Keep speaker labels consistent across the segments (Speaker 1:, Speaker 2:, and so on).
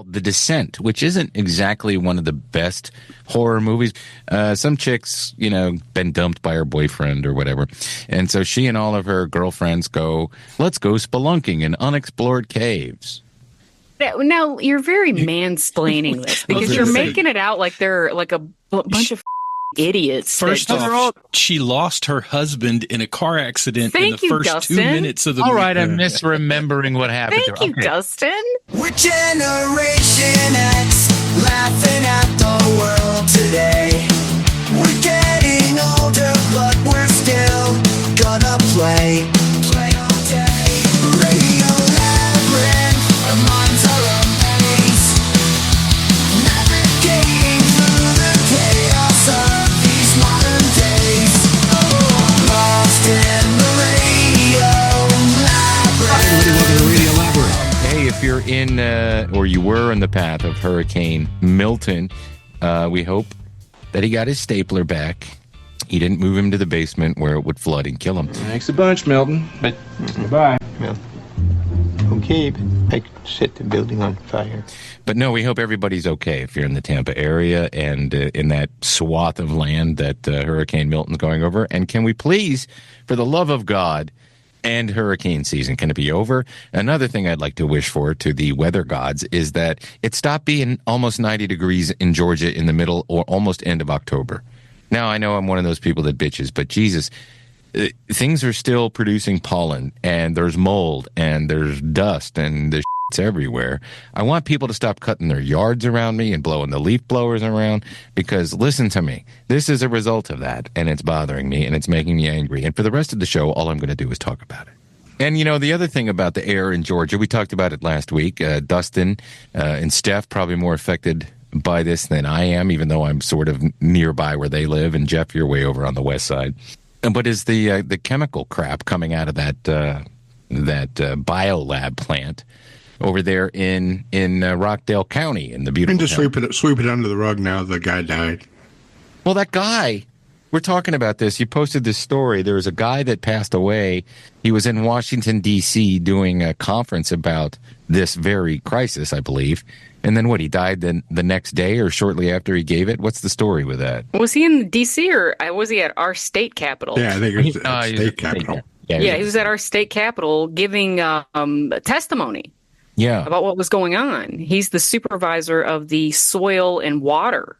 Speaker 1: called The Descent, which isn't exactly one of the best horror movies. Some chick's, been dumped by her boyfriend or whatever. And so she and all of her girlfriends let's go spelunking in unexplored caves.
Speaker 2: Now, you're very mansplaining this because you're making it out like they're like a bunch of idiots.
Speaker 3: First off, she lost her husband in a car accident in the first
Speaker 2: Dustin.
Speaker 3: 2 minutes of the movie.
Speaker 1: All right, I'm misremembering what happened to her.
Speaker 2: Thank you, Dustin.
Speaker 4: We're Generation X, laughing at the world today. We're getting older, but we're still gonna play all day. Radio Labyrinth, our minds are a maze, navigating through the chaos of these modern days. Lost in the Radio Labyrinth.
Speaker 1: Hey, if you're in, or you were in the path of Hurricane Milton, we hope that he got his stapler back. He didn't move him to the basement where it would flood and kill him.
Speaker 5: Thanks a bunch, Milton. But goodbye.
Speaker 6: Well, okay, I could set the building on fire.
Speaker 1: But no, we hope everybody's okay if you're in the Tampa area and in that swath of land that Hurricane Milton's going over. And can we please, for the love of God, end hurricane season? Can it be over? Another thing I'd like to wish for to the weather gods is that it stopped being almost 90 degrees in Georgia in the middle or almost end of October. Now, I know I'm one of those people that bitches, but Jesus, things are still producing pollen, and there's mold, and there's dust, and there's shit's everywhere. I want people to stop cutting their yards around me and blowing the leaf blowers around, because listen to me, this is a result of that, and it's bothering me, and it's making me angry. And for the rest of the show, all I'm going to do is talk about it. And, the other thing about the air in Georgia, we talked about it last week. Dustin and Steph probably more affected by this than I am, even though I'm sort of nearby where they live. And Jeff, you're way over on the west side. But is the chemical crap coming out of that biolab plant over there in Rockdale County in the beautiful
Speaker 7: And just sweep it under the rug now the guy died.
Speaker 1: Well, that guy, we're talking about this. You posted this story. There was a guy that passed away. He was in Washington, D.C. doing a conference about this very crisis, I believe. And then he died the next day or shortly after he gave it? What's the story with that?
Speaker 2: Was he in D.C. or was he at our state capitol?
Speaker 7: Yeah, I think it was state capitol.
Speaker 2: Yeah, he was at our state capitol giving testimony about what was going on. He's the supervisor of the soil and water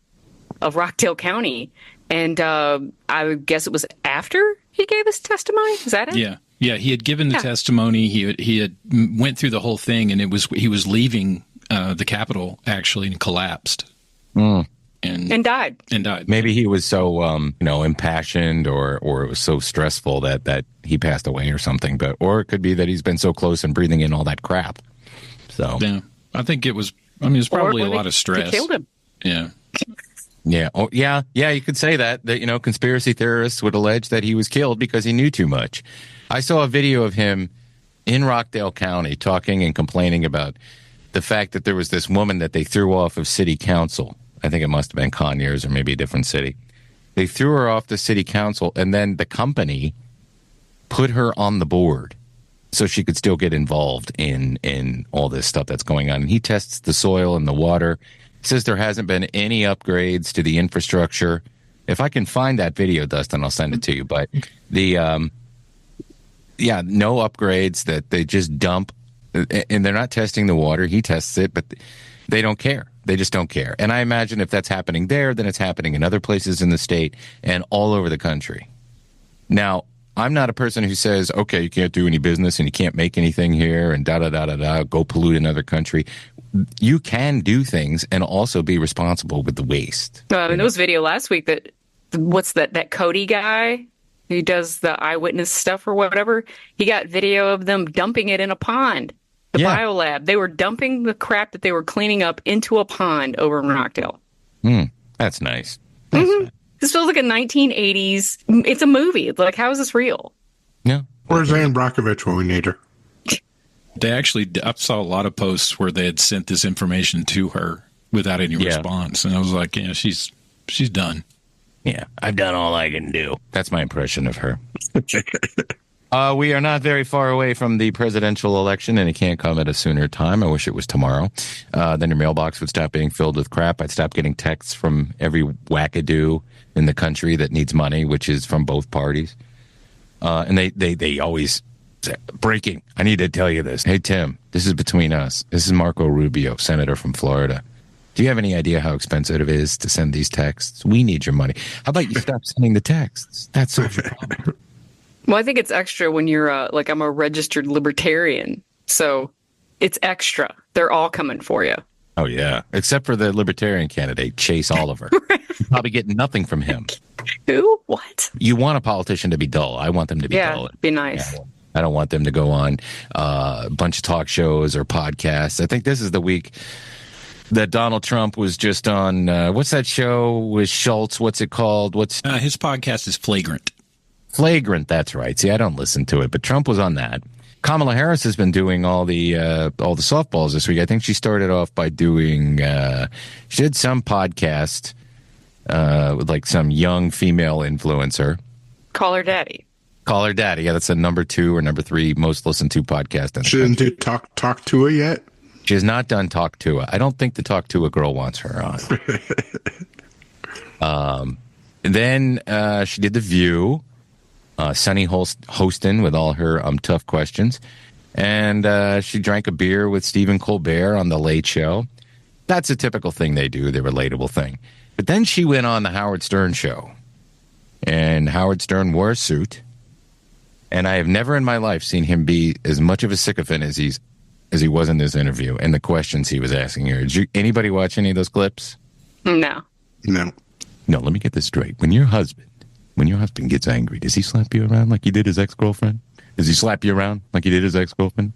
Speaker 2: of Rockdale County. And I guess it was after he gave his testimony? Is that it?
Speaker 3: Yeah, he had given the testimony. He had went through the whole thing, and he was leaving the Capitol actually and collapsed. And
Speaker 2: died.
Speaker 1: Maybe he was so impassioned or it was so stressful that he passed away or something. Or it could be that he's been so close and breathing in all that crap. So
Speaker 3: yeah, I think it was. I mean, it's probably a lot of stress.
Speaker 2: Killed him.
Speaker 3: Yeah.
Speaker 1: Yeah. Oh, yeah. Yeah. You could say that conspiracy theorists would allege that he was killed because he knew too much. I saw a video of him in Rockdale County talking and complaining about the fact that there was this woman that they threw off of city council. I think it must have been Conyers or maybe a different city. They threw her off the city council, and then the company put her on the board so she could still get involved in all this stuff that's going on. And he tests the soil and the water. Says there hasn't been any upgrades to the infrastructure. If I can find that video, Dustin, I'll send it to you. But no upgrades, that they just dump, and they're not testing the water. He tests it, but they don't care. They just don't care. And I imagine if that's happening there, then it's happening in other places in the state and all over the country. Now, I'm not a person who says, okay, you can't do any business and you can't make anything here and go pollute another country. You can do things and also be responsible with the waste.
Speaker 2: There was video last week that Cody guy who does the eyewitness stuff or whatever, he got video of them dumping it in a pond. The biolab. They were dumping the crap that they were cleaning up into a pond over in Rockdale.
Speaker 1: That's nice.
Speaker 2: This feels like a 1980s. It's a movie. It's like, how is this real?
Speaker 1: Yeah.
Speaker 7: Where's Ann Brockovich when we need her?
Speaker 3: They actually, I saw a lot of posts where they had sent this information to her without any response. And I was like, she's done.
Speaker 1: Yeah, I've done all I can do. That's my impression of her. We are not very far away from the presidential election, and it can't come at a sooner time. I wish it was tomorrow. Then your mailbox would stop being filled with crap. I'd stop getting texts from every wackadoo in the country that needs money, which is from both parties. And they always say, breaking. I need to tell you this. Hey, Tim, this is between us. This is Marco Rubio, senator from Florida. Do you have any idea how expensive it is to send these texts? We need your money. How about you stop sending the texts? That's so problem.
Speaker 2: Well, I think it's extra when you're like, I'm a registered libertarian. So it's extra. They're all coming for you.
Speaker 1: Oh, yeah. Except for the libertarian candidate, Chase Oliver. You're probably getting nothing from him.
Speaker 2: Who? What?
Speaker 1: You want a politician to be dull. I want them to be dull.
Speaker 2: Be nice.
Speaker 1: Yeah, I don't want them to go on a bunch of talk shows or podcasts. I think this is the week that Donald Trump was just on, what's that show with Schultz? What's it called?
Speaker 3: His podcast is Flagrant.
Speaker 1: Flagrant, that's right. See, I don't listen to it, but Trump was on that. Kamala Harris has been doing all the softballs this week. I think she started off by doing she did some podcast with like some young female influencer.
Speaker 2: Call her daddy.
Speaker 1: Call her daddy. Yeah, that's the number 2 or number 3 most listened to podcast.
Speaker 7: She didn't do talk to her yet.
Speaker 1: She has not done Talk to Her. I don't think the Talk to Her girl wants her on. And then she did The View. Sunny hosting with all her tough questions. And she drank a beer with Stephen Colbert on The Late Show. That's a typical thing they do, the relatable thing. But then she went on the Howard Stern show. And Howard Stern wore a suit. And I have never in my life seen him be as much of a sycophant as he was in this interview and the questions he was asking her. Did anybody watch any of those clips?
Speaker 2: No.
Speaker 7: No,
Speaker 1: let me get this straight. When your husband gets angry, does he slap you around like he did his ex-girlfriend? Does he slap you around like he did his ex-girlfriend?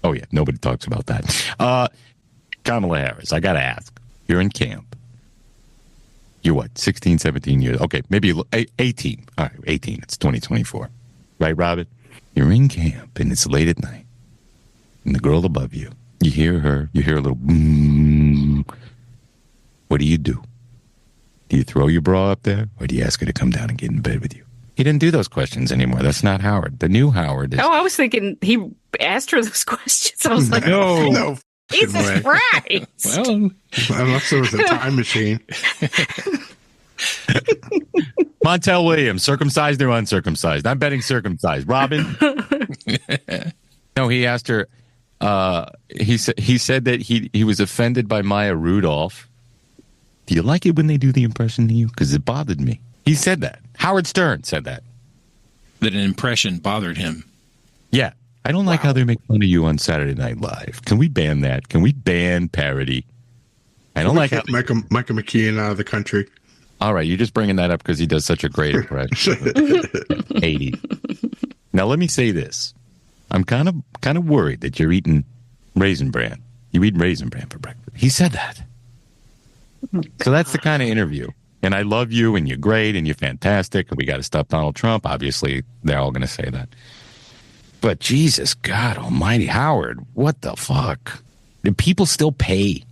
Speaker 1: Oh, yeah. Nobody talks about that. Kamala Harris, I got to ask. You're in camp. You're what, 16, 17 years? Okay, maybe 18. All right, 18. It's 2024. Right, Robin? You're in camp, and it's late at night. And the girl above you, you hear a little boom. What do? Do you throw your bra up there, or do you ask her to come down and get in bed with you? He didn't do those questions anymore. That's not Howard. The new Howard is...
Speaker 2: Oh, I was thinking he asked her those questions. I was like,
Speaker 7: no.
Speaker 2: Jesus Christ.
Speaker 3: Well,
Speaker 7: unless there was a time machine.
Speaker 1: Montel Williams, circumcised or uncircumcised? I'm betting circumcised. Robin? No, he asked her... he said that he was offended by Maya Rudolph. Do you like it when they do the impression to you? Because it bothered me. He said that. Howard Stern said that.
Speaker 3: That an impression bothered him.
Speaker 1: Yeah. I don't like how they make fun of you on Saturday Night Live. Can we ban that? Can we ban parody? I don't like how...
Speaker 7: Michael McKean out of the country.
Speaker 1: All right, you're just bringing that up because he does such a great impression. 80. Now, let me say this. I'm kind of worried that you're eating Raisin Bran. You eat Raisin Bran for breakfast. He said that. So that's the kind of interview. And I love you, and you're great, and you're fantastic, and we got to stop Donald Trump. Obviously, they're all going to say that. But Jesus, God almighty, Howard, what the fuck? Do people still pay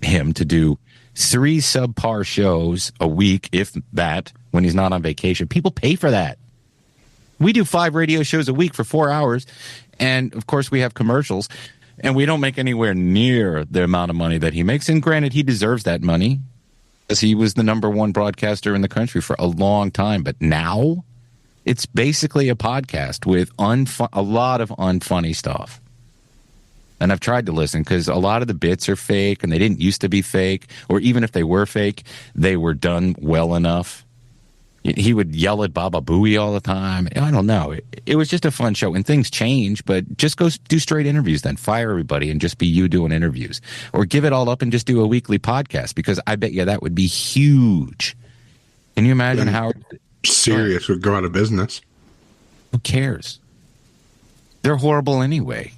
Speaker 1: him to do 3 subpar shows a week, if that, when he's not on vacation? People pay for that. We do 5 radio shows a week for 4 hours, and of course we have commercials, and we don't make anywhere near the amount of money that he makes. And granted, he deserves that money, because he was the #1 broadcaster in the country for a long time. But now, it's basically a podcast with a lot of unfunny stuff. And I've tried to listen because a lot of the bits are fake, and they didn't used to be fake, or even if they were fake, they were done well enough. He would yell at Baba Booey all the time. I don't know. It was just a fun show, and things change, but just go do straight interviews then. Fire everybody and just be you doing interviews. Or give it all up and just do a weekly podcast, because I bet you that would be huge. Can you imagine how...
Speaker 7: Sirius would go out of business.
Speaker 1: Who cares? They're horrible anyway.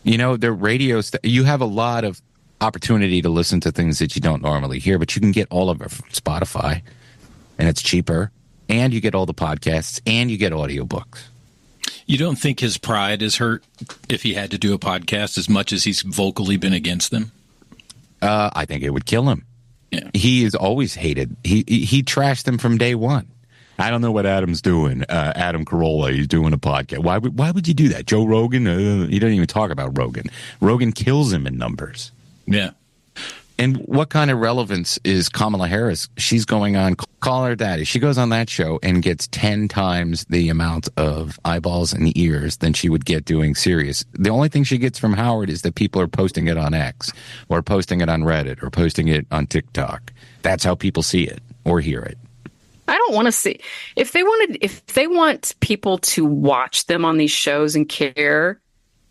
Speaker 1: You know, they're radios. You have a lot of opportunity to listen to things that you don't normally hear, but you can get all of it from Spotify. And it's cheaper, and you get all the podcasts, and you get audiobooks.
Speaker 3: You don't think his pride is hurt if he had to do a podcast as much as he's vocally been against them?
Speaker 1: I think it would kill him.
Speaker 3: Yeah.
Speaker 1: He is always hated. He trashed them from day one. I don't know what Adam's doing. Adam Carolla, he's doing a podcast. Why would you do that? Joe Rogan, he doesn't even talk about Rogan. Rogan kills him in numbers.
Speaker 3: Yeah.
Speaker 1: And what kind of relevance is Kamala Harris? She's going on Call Her Daddy. She goes on that show and gets 10 times the amount of eyeballs and ears than she would get doing Sirius. The only thing she gets from Howard is that people are posting it on X or posting it on Reddit or posting it on TikTok. That's how people see it or hear it.
Speaker 2: I don't want to see if they want people to watch them on these shows and care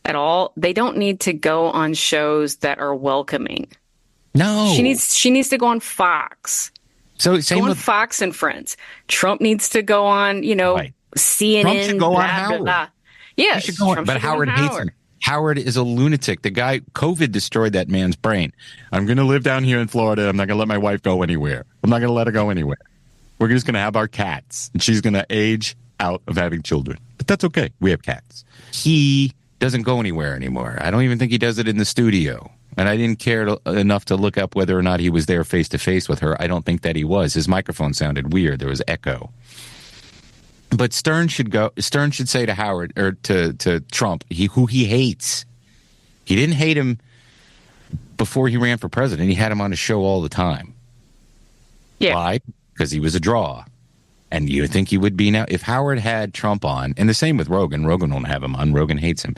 Speaker 2: at all, they don't need to go on shows that are welcoming.
Speaker 1: No.
Speaker 2: She needs to go on Fox.
Speaker 1: So same with
Speaker 2: Fox and Friends. Trump needs to go on,
Speaker 1: right.
Speaker 2: CNN.
Speaker 1: Trump should go
Speaker 2: blah,
Speaker 1: on Howard.
Speaker 2: Blah, blah. Yes,
Speaker 1: should go on, but Howard hates him. Howard is a lunatic. The guy, COVID destroyed that man's brain. I'm going to live down here in Florida. I'm not going to let my wife go anywhere. I'm not going to let her go anywhere. We're just going to have our cats, and she's going to age out of having children. But that's okay. We have cats. He doesn't go anywhere anymore. I don't even think he does it in the studio. And I didn't care enough to look up whether or not he was there face to face with her. I don't think that he was. His microphone sounded weird. There was echo. But Stern should say to Howard or to Trump, who he hates. He didn't hate him before he ran for president. He had him on his show all the time.
Speaker 2: Yeah.
Speaker 1: Why? Because he was a draw. And you think he would be now? If Howard had Trump on, and the same with Rogan. Rogan won't have him on. Rogan hates him.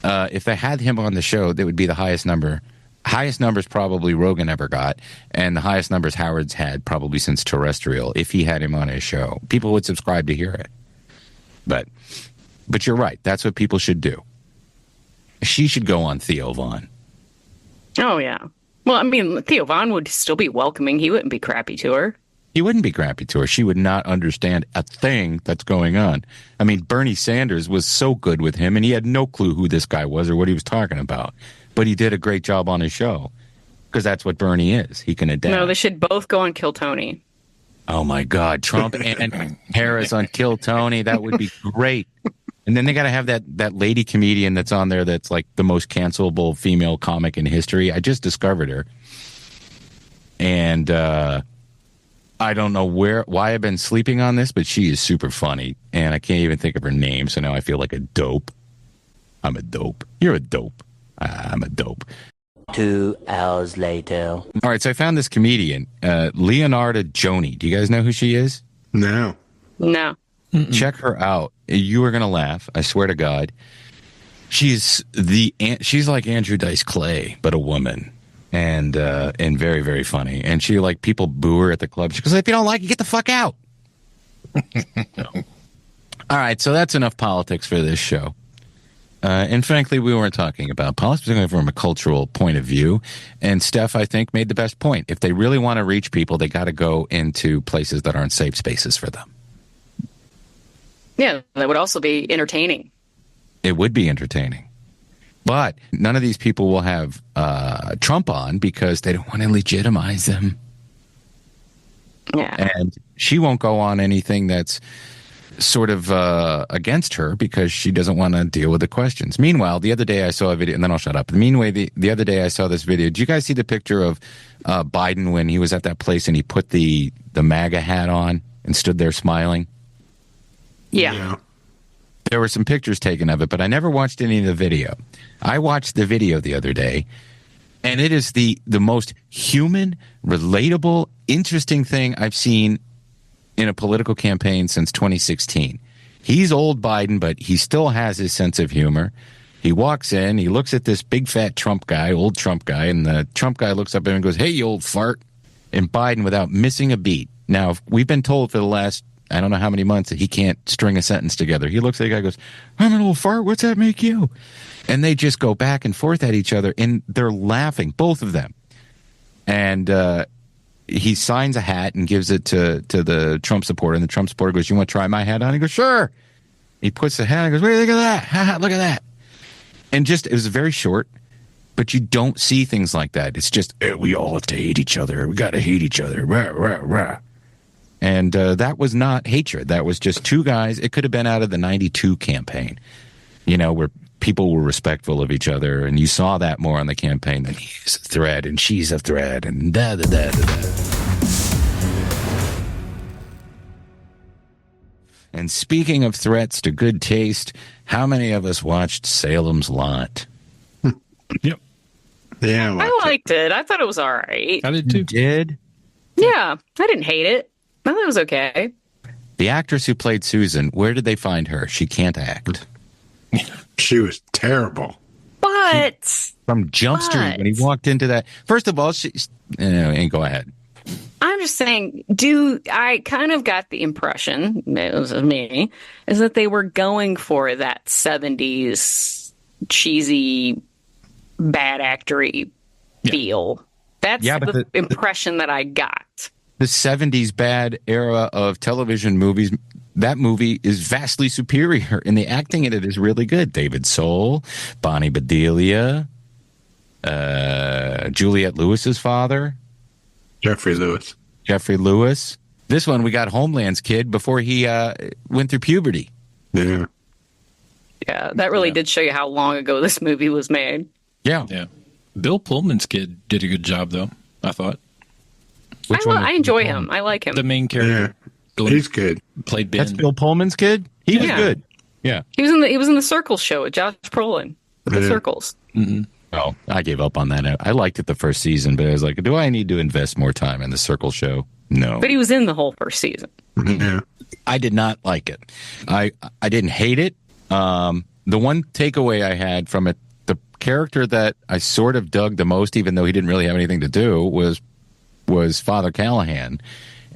Speaker 1: If they had him on the show, that would be the highest number. Highest numbers probably Rogan ever got, and the highest numbers Howard's had probably since terrestrial. If he had him on his show, people would subscribe to hear it. But you're right. That's what people should do. She should go on Theo Von.
Speaker 2: Oh yeah. Well, I mean, Theo Von would still be welcoming. He wouldn't be crappy to her.
Speaker 1: He wouldn't be crappy to her. She would not understand a thing that's going on. I mean, Bernie Sanders was so good with him, and he had no clue who this guy was or what he was talking about. But he did a great job on his show because that's what Bernie is. He can adapt.
Speaker 2: No, they should both go on Kill Tony.
Speaker 1: Oh, my God. Trump and Harris on Kill Tony. That would be great. And then they got to have that lady comedian that's on there that's like the most cancelable female comic in history. I just discovered her. And I don't know why I've been sleeping on this, but she is super funny. And I can't even think of her name, so now I feel like a dope. I'm a dope. You're a dope. I'm a dope.
Speaker 8: 2 hours later.
Speaker 1: All right, so I found this comedian, Leonarda Joni. Do you guys know who she is?
Speaker 7: No.
Speaker 2: No.
Speaker 3: Mm-mm.
Speaker 1: Check her out. You are gonna laugh. I swear to God. She's like Andrew Dice Clay, but a woman, and very, very funny. And she like people boo her at the club. She goes, "If you don't like it, get the fuck out." All right, so that's enough politics for this show. And frankly, we weren't talking about politics. We're going from a cultural point of view. And Steph, I think, made the best point. If they really want to reach people, they got to go into places that aren't safe spaces for them.
Speaker 2: Yeah, that would also be entertaining.
Speaker 1: It would be entertaining. But none of these people will have Trump on because they don't want to legitimize them.
Speaker 2: Yeah.
Speaker 1: And she won't go on anything that's sort of against her because she doesn't want to deal with the questions. Meanwhile, the other day I saw a video, and then I'll shut up. Meanwhile, the other day I saw this video. Did you guys see the picture of Biden when he was at that place and he put the MAGA hat on and stood there smiling?
Speaker 2: Yeah.
Speaker 1: There were some pictures taken of it, but I never watched any of the video. I watched the video the other day, and it is the most human, relatable, interesting thing I've seen in a political campaign since 2016. He's old Biden, but he still has his sense of humor. He walks in, he looks at this big fat Trump guy, old Trump guy, and the Trump guy looks up at him and goes, "Hey, you old fart." And Biden, without missing a beat. Now, we've been told for the last, I don't know how many months, that he can't string a sentence together. He looks at the guy and goes, "I'm an old fart, what's that make you?" And they just go back and forth at each other, and they're laughing, both of them. And he signs a hat and gives it to the Trump supporter, and the Trump supporter goes, "You want to try my hat on?" He goes, "Sure." He puts the hat on and goes, "Wait, look at that. Look at that." And it was very short, but you don't see things like that. It's just, we all have to hate each other. We got to hate each other. Rah, rah, rah. And that was not hatred. That was just two guys. It could have been out of the 92 campaign, where people were respectful of each other. And you saw that more on the campaign than he's a threat and she's a threat and da da da da da. And speaking of threats to good taste, how many of us watched Salem's Lot?
Speaker 3: Yep.
Speaker 7: Yeah,
Speaker 2: I liked it. I thought it was all right.
Speaker 3: I did too.
Speaker 1: You did?
Speaker 2: Yeah, I didn't hate it. I thought it was okay.
Speaker 1: The actress who played Susan, where did they find her? She can't act.
Speaker 7: She was terrible.
Speaker 2: But
Speaker 1: From Jump Street, when he walked into that. First of all, and go ahead.
Speaker 2: I'm just saying, I kind of got the impression, it was me, is that they were going for that 70s cheesy, bad actory feel. That's the impression that I got.
Speaker 1: The 70s bad era of television movies, that movie is vastly superior, and the acting in it is really good. David Soul, Bonnie Bedelia, Juliette Lewis's father.
Speaker 7: Jeffrey Lewis.
Speaker 1: This one, we got Homeland's kid before he went through puberty.
Speaker 7: Yeah.
Speaker 2: Yeah, that really did show you how long ago this movie was made.
Speaker 1: Yeah.
Speaker 3: Yeah. Bill Pullman's kid did a good job, though, I thought.
Speaker 2: I enjoy him. I like him.
Speaker 3: The main character.
Speaker 7: Yeah. He's good.
Speaker 3: Played Ben.
Speaker 1: That's Bill Pullman's kid? He was good. Yeah.
Speaker 2: He was in the Circles show with Josh Brolin. The Circles.
Speaker 3: Mm-hmm.
Speaker 1: Oh, I gave up on that. I liked it the first season, but I was like, do I need to invest more time in the Circle show? No.
Speaker 2: But he was in the whole first season.
Speaker 7: Yeah.
Speaker 1: I did not like it. I didn't hate it. The one takeaway I had from it, the character that I sort of dug the most, even though he didn't really have anything to do, was Father Callahan,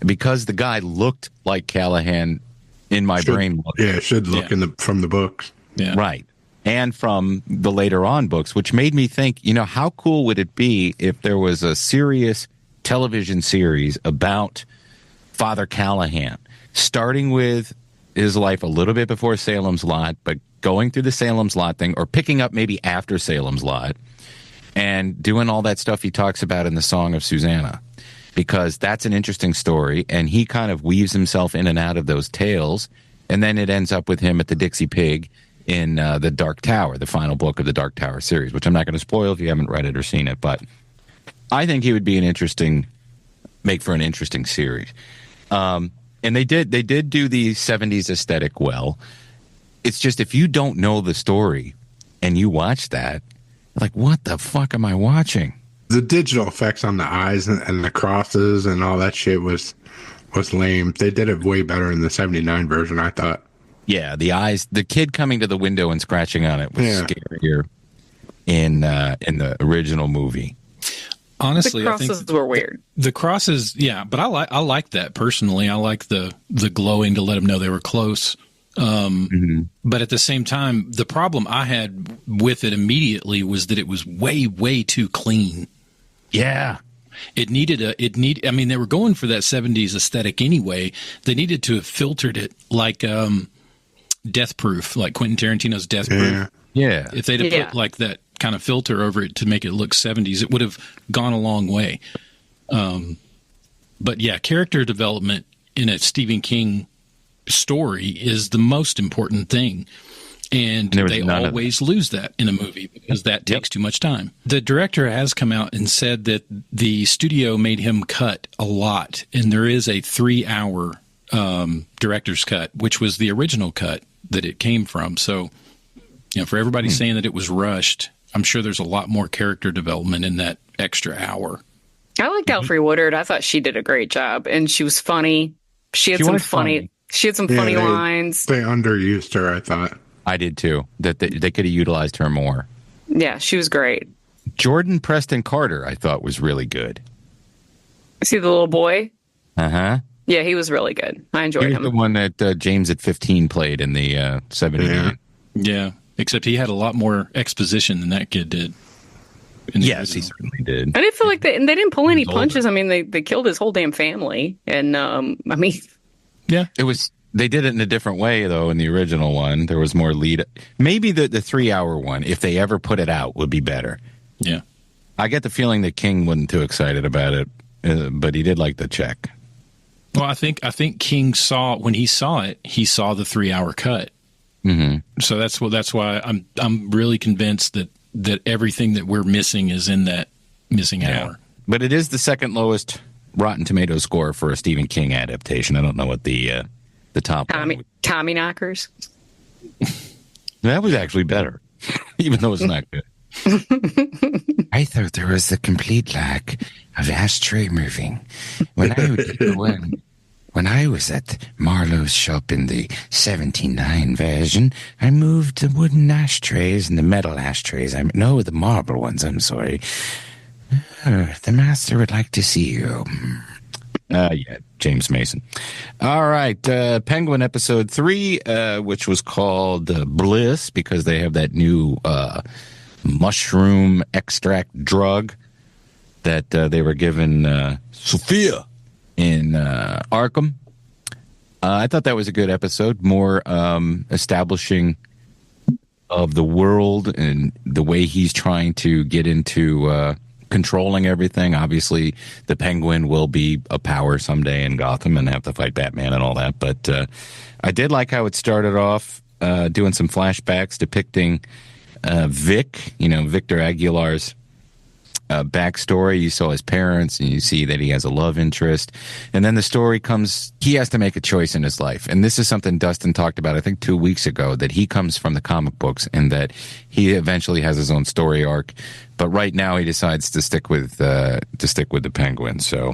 Speaker 1: because the guy looked like Callahan in my brain.
Speaker 7: Yeah, it should look from the books.
Speaker 3: Yeah.
Speaker 1: Right. And from the later on books, which made me think, how cool would it be if there was a serious television series about Father Callahan, starting with his life a little bit before Salem's Lot, but going through the Salem's Lot thing, or picking up maybe after Salem's Lot, and doing all that stuff he talks about in the Song of Susanna, because that's an interesting story, and he kind of weaves himself in and out of those tales, and then it ends up with him at the Dixie Pig in the Dark Tower, the final book of the Dark Tower series, which I'm not going to spoil if you haven't read it or seen it, but I think he would be make for an interesting series. And they did do the 70s aesthetic well. It's just, if you don't know the story and you watch that, like, what the fuck am I watching?
Speaker 7: The digital effects on the eyes and the crosses and all that shit was lame. They did it way better in the 79 version, I thought.
Speaker 1: Yeah, the eyes, the kid coming to the window and scratching on it was scarier in the original movie.
Speaker 3: Honestly,
Speaker 2: the crosses
Speaker 3: I think
Speaker 2: were weird.
Speaker 3: The crosses, yeah, but I like that personally. I like the glowing to let them know they were close. But at the same time, the problem I had with it immediately was that it was way, way too clean.
Speaker 1: Yeah.
Speaker 3: I mean, they were going for that 70s aesthetic anyway. They needed to have filtered it like Death Proof, like Quentin Tarantino's Death Proof.
Speaker 1: Yeah.
Speaker 3: If they'd have put like that kind of filter over it to make it look 70s, it would have gone a long way. But yeah, character development in a Stephen King story is the most important thing. And they always lose that in a movie because that takes too much time. The director has come out and said that the studio made him cut a lot. And there is a 3-hour director's cut, which was the original cut that it came from. So, for everybody saying that it was rushed, I'm sure there's a lot more character development in that extra hour.
Speaker 2: I liked Alfre Woodard. I thought she did a great job, and she was funny. She had some funny lines.
Speaker 7: They underused her, I thought.
Speaker 1: I did too. That they could have utilized her more.
Speaker 2: Yeah, she was great.
Speaker 1: Jordan Preston Carter, I thought, was really good.
Speaker 2: See the little boy?
Speaker 1: Uh-huh.
Speaker 2: Yeah, he was really good. I enjoyed him.
Speaker 1: The one that James at 15 played in the 79.
Speaker 3: Yeah, except he had a lot more exposition than that kid did.
Speaker 1: Yes, he certainly did.
Speaker 2: I didn't feel like they didn't pull any punches. I mean, they killed his whole damn family. And,
Speaker 3: yeah,
Speaker 1: it was... They did it in a different way, though, in the original one. There was more lead. Maybe the 3-hour one, if they ever put it out, would be better.
Speaker 3: Yeah.
Speaker 1: I get the feeling that King wasn't too excited about it, but he did like the check.
Speaker 3: Well, I think King when he saw it, he saw the 3-hour cut.
Speaker 1: Mm-hmm.
Speaker 3: So that's why I'm really convinced that everything that we're missing is in that missing hour.
Speaker 1: But it is the second lowest Rotten Tomatoes score for a Stephen King adaptation. I don't know what the the top one.
Speaker 2: Tommy knockers.
Speaker 1: That was actually better, even though it's not good. I thought there was a complete lack of ashtray moving. When I was at Marlowe's shop in the 79 version, I moved the wooden ashtrays and the metal ashtrays. The marble ones, I'm sorry. The master would like to see you. Yeah, James Mason. All right, Penguin episode 3, which was called Bliss, because they have that new mushroom extract drug that they were given Sophia in Arkham. I thought that was a good episode, more establishing of the world and the way he's trying to get into controlling everything. Obviously, the Penguin will be a power someday in Gotham and have to fight Batman and all that. But I did like how it started off doing some flashbacks depicting Victor Aguilar's backstory. You saw his parents and you see that he has a love interest. And then the story comes, he has to make a choice in his life. And this is something Dustin talked about, I think 2 weeks ago, that he comes from the comic books and that he eventually has his own story arc. But right now he decides to stick with the Penguin. So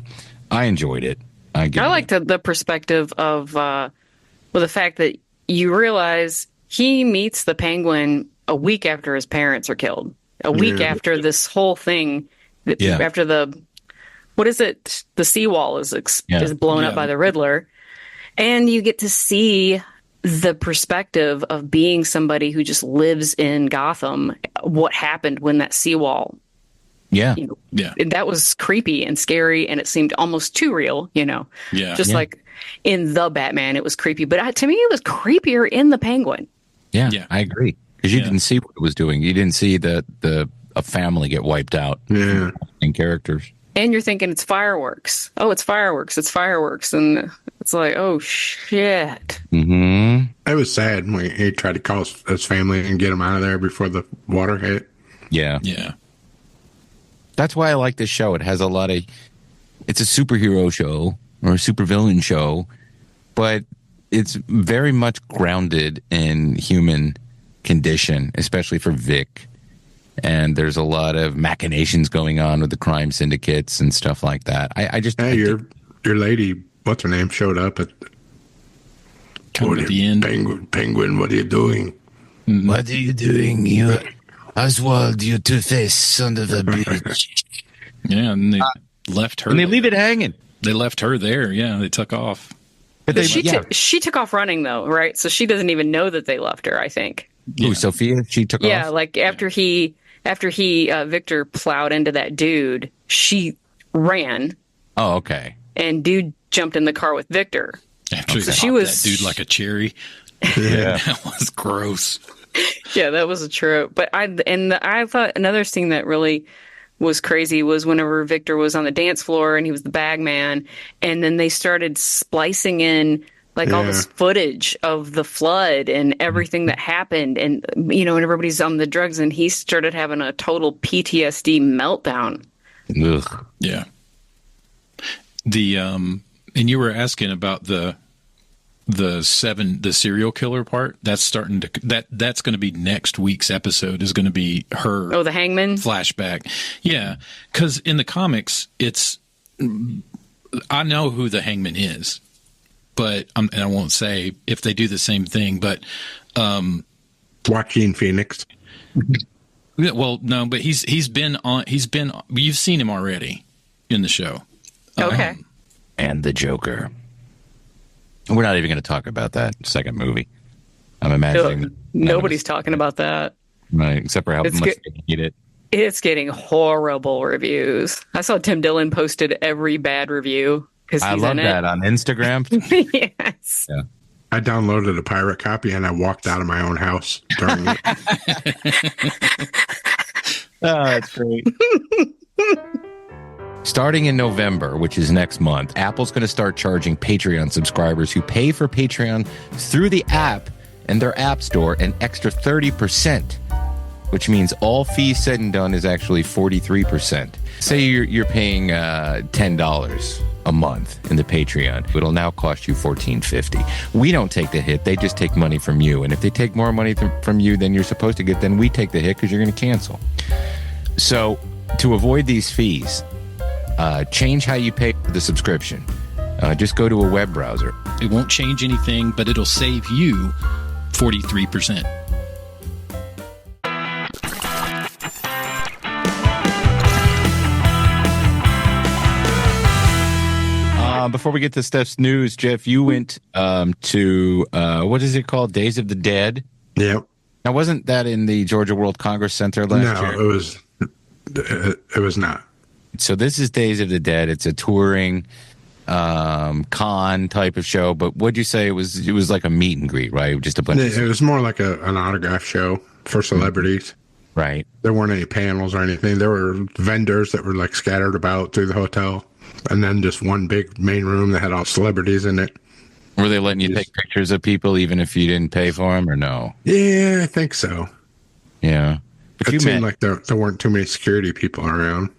Speaker 1: I enjoyed it. I
Speaker 2: liked the perspective of the fact that you realize he meets the Penguin a week after his parents are killed. A week after this whole thing, after the seawall is blown up by the Riddler, and you get to see the perspective of being somebody who just lives in Gotham. What happened when that seawall? That was creepy and scary, and it seemed almost too real. Like in the Batman, it was creepy, but to me, it was creepier in the Penguin.
Speaker 1: Yeah, I agree. Because you didn't see what it was doing. You didn't see a family get wiped out. Yeah. In characters.
Speaker 2: And you're thinking it's fireworks. Oh, it's fireworks. It's fireworks. And it's like, oh, shit.
Speaker 7: Mm-hmm. It was sad when he tried to call his family and get him out of there before the water hit.
Speaker 1: Yeah. Yeah. That's why I like this show. It has it's a superhero show or a supervillain show, but it's very much grounded in human condition, especially for Vic. And there's a lot of machinations going on with the crime syndicates and stuff like that.
Speaker 7: Your lady, what's her name, showed up at
Speaker 3: the end.
Speaker 7: Penguin, what are you doing?
Speaker 1: Mm-hmm. What are you doing? You, Oswald, you two-faced son of a bitch.
Speaker 3: Yeah, and they left her.
Speaker 1: And they leave it hanging.
Speaker 3: They left her there. Yeah, they took off.
Speaker 2: But she took off running, though, right? So she doesn't even know that they left her, I think.
Speaker 1: Yeah. Ooh, Sophia? She took off?
Speaker 2: Yeah, like after Victor plowed into that dude, she ran.
Speaker 1: Oh, okay.
Speaker 2: And dude jumped in the car with Victor.
Speaker 3: After she was that dude like a cherry.
Speaker 1: Yeah.
Speaker 3: That was gross.
Speaker 2: Yeah, that was a trip. But I thought another scene that really was crazy was whenever Victor was on the dance floor and he was the bag man, and then they started splicing in all this footage of the flood and everything that happened, and and everybody's on the drugs, and he started having a total PTSD meltdown.
Speaker 1: Ugh.
Speaker 3: Yeah. And you were asking about the serial killer part. That's that's going to be next week's episode. Is going to be her.
Speaker 2: Oh, the hangman
Speaker 3: flashback. Yeah, because in the comics, I know who the hangman is. But and I won't say if they do the same thing, but
Speaker 7: Joaquin Phoenix.
Speaker 3: Well, no, but he's been you've seen him already in the show.
Speaker 2: Okay.
Speaker 1: And the Joker. We're not even going to talk about that second movie. I'm imagining
Speaker 2: nobody's talking about that,
Speaker 1: right? Except for how much they hate it.
Speaker 2: It's getting horrible reviews. I saw Tim Dillon posted every bad review.
Speaker 1: I love that on Instagram.
Speaker 2: Yes.
Speaker 1: Yeah.
Speaker 7: I downloaded a pirate copy and I walked out of my own house during it.
Speaker 1: Oh, that's great. Starting in November, which is next month, Apple's going to start charging Patreon subscribers who pay for Patreon through the app and their app store an extra 30% which means all fees said and done is actually 43%. Say you're paying $10 a month in the Patreon. It'll now cost you $14.50. We don't take the hit. They just take money from you. And if they take more money from you than you're supposed to get, then we take the hit because you're going to cancel. So to avoid these fees, change how you pay for the subscription. Just go to a web browser.
Speaker 3: It won't change anything, but it'll save you 43%.
Speaker 1: Before we get to Steph's news, Jeff, you went to, what is it called? Days of the Dead?
Speaker 7: Yep.
Speaker 1: Now, wasn't that in the Georgia World Congress Center last year?
Speaker 7: No, it was not.
Speaker 1: So this is Days of the Dead. It's a touring con type of show, but what'd you say? It was like a meet and greet, right? Just a bunch of...
Speaker 7: It was more like an autograph show for celebrities.
Speaker 1: Right.
Speaker 7: There weren't any panels or anything. There were vendors that were like scattered about through the hotel. And then just one big main room that had all celebrities in it.
Speaker 1: Were they letting you take pictures of people even if you didn't pay for them or no?
Speaker 7: Yeah, I think so.
Speaker 1: Yeah. But
Speaker 7: it seemed like there weren't too many security people around.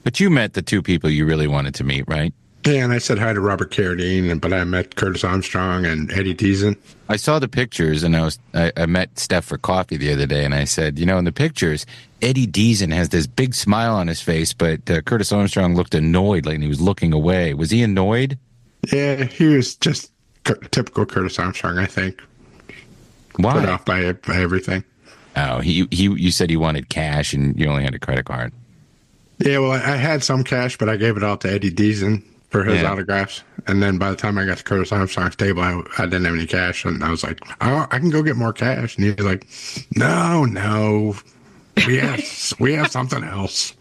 Speaker 7: But
Speaker 1: you met the two people you really wanted to meet, right?
Speaker 7: Yeah, and I said hi to Robert Carradine, but I met Curtis Armstrong and Eddie Deason.
Speaker 1: I saw the pictures, and I met Steph for coffee the other day, and I said, in the pictures, Eddie Deason has this big smile on his face, but Curtis Armstrong looked annoyed, like he was looking away. Was he annoyed?
Speaker 7: Yeah, he was just typical Curtis Armstrong, I think.
Speaker 1: Why?
Speaker 7: Put off by everything.
Speaker 1: Oh, you said he wanted cash, and you only had a credit card.
Speaker 7: Yeah, well, I had some cash, but I gave it all to Eddie Deason for his autographs. And then by the time I got to Curtis Armstrong's table, I didn't have any cash. And I was like, oh, I can go get more cash. And he was like, no, we have something else.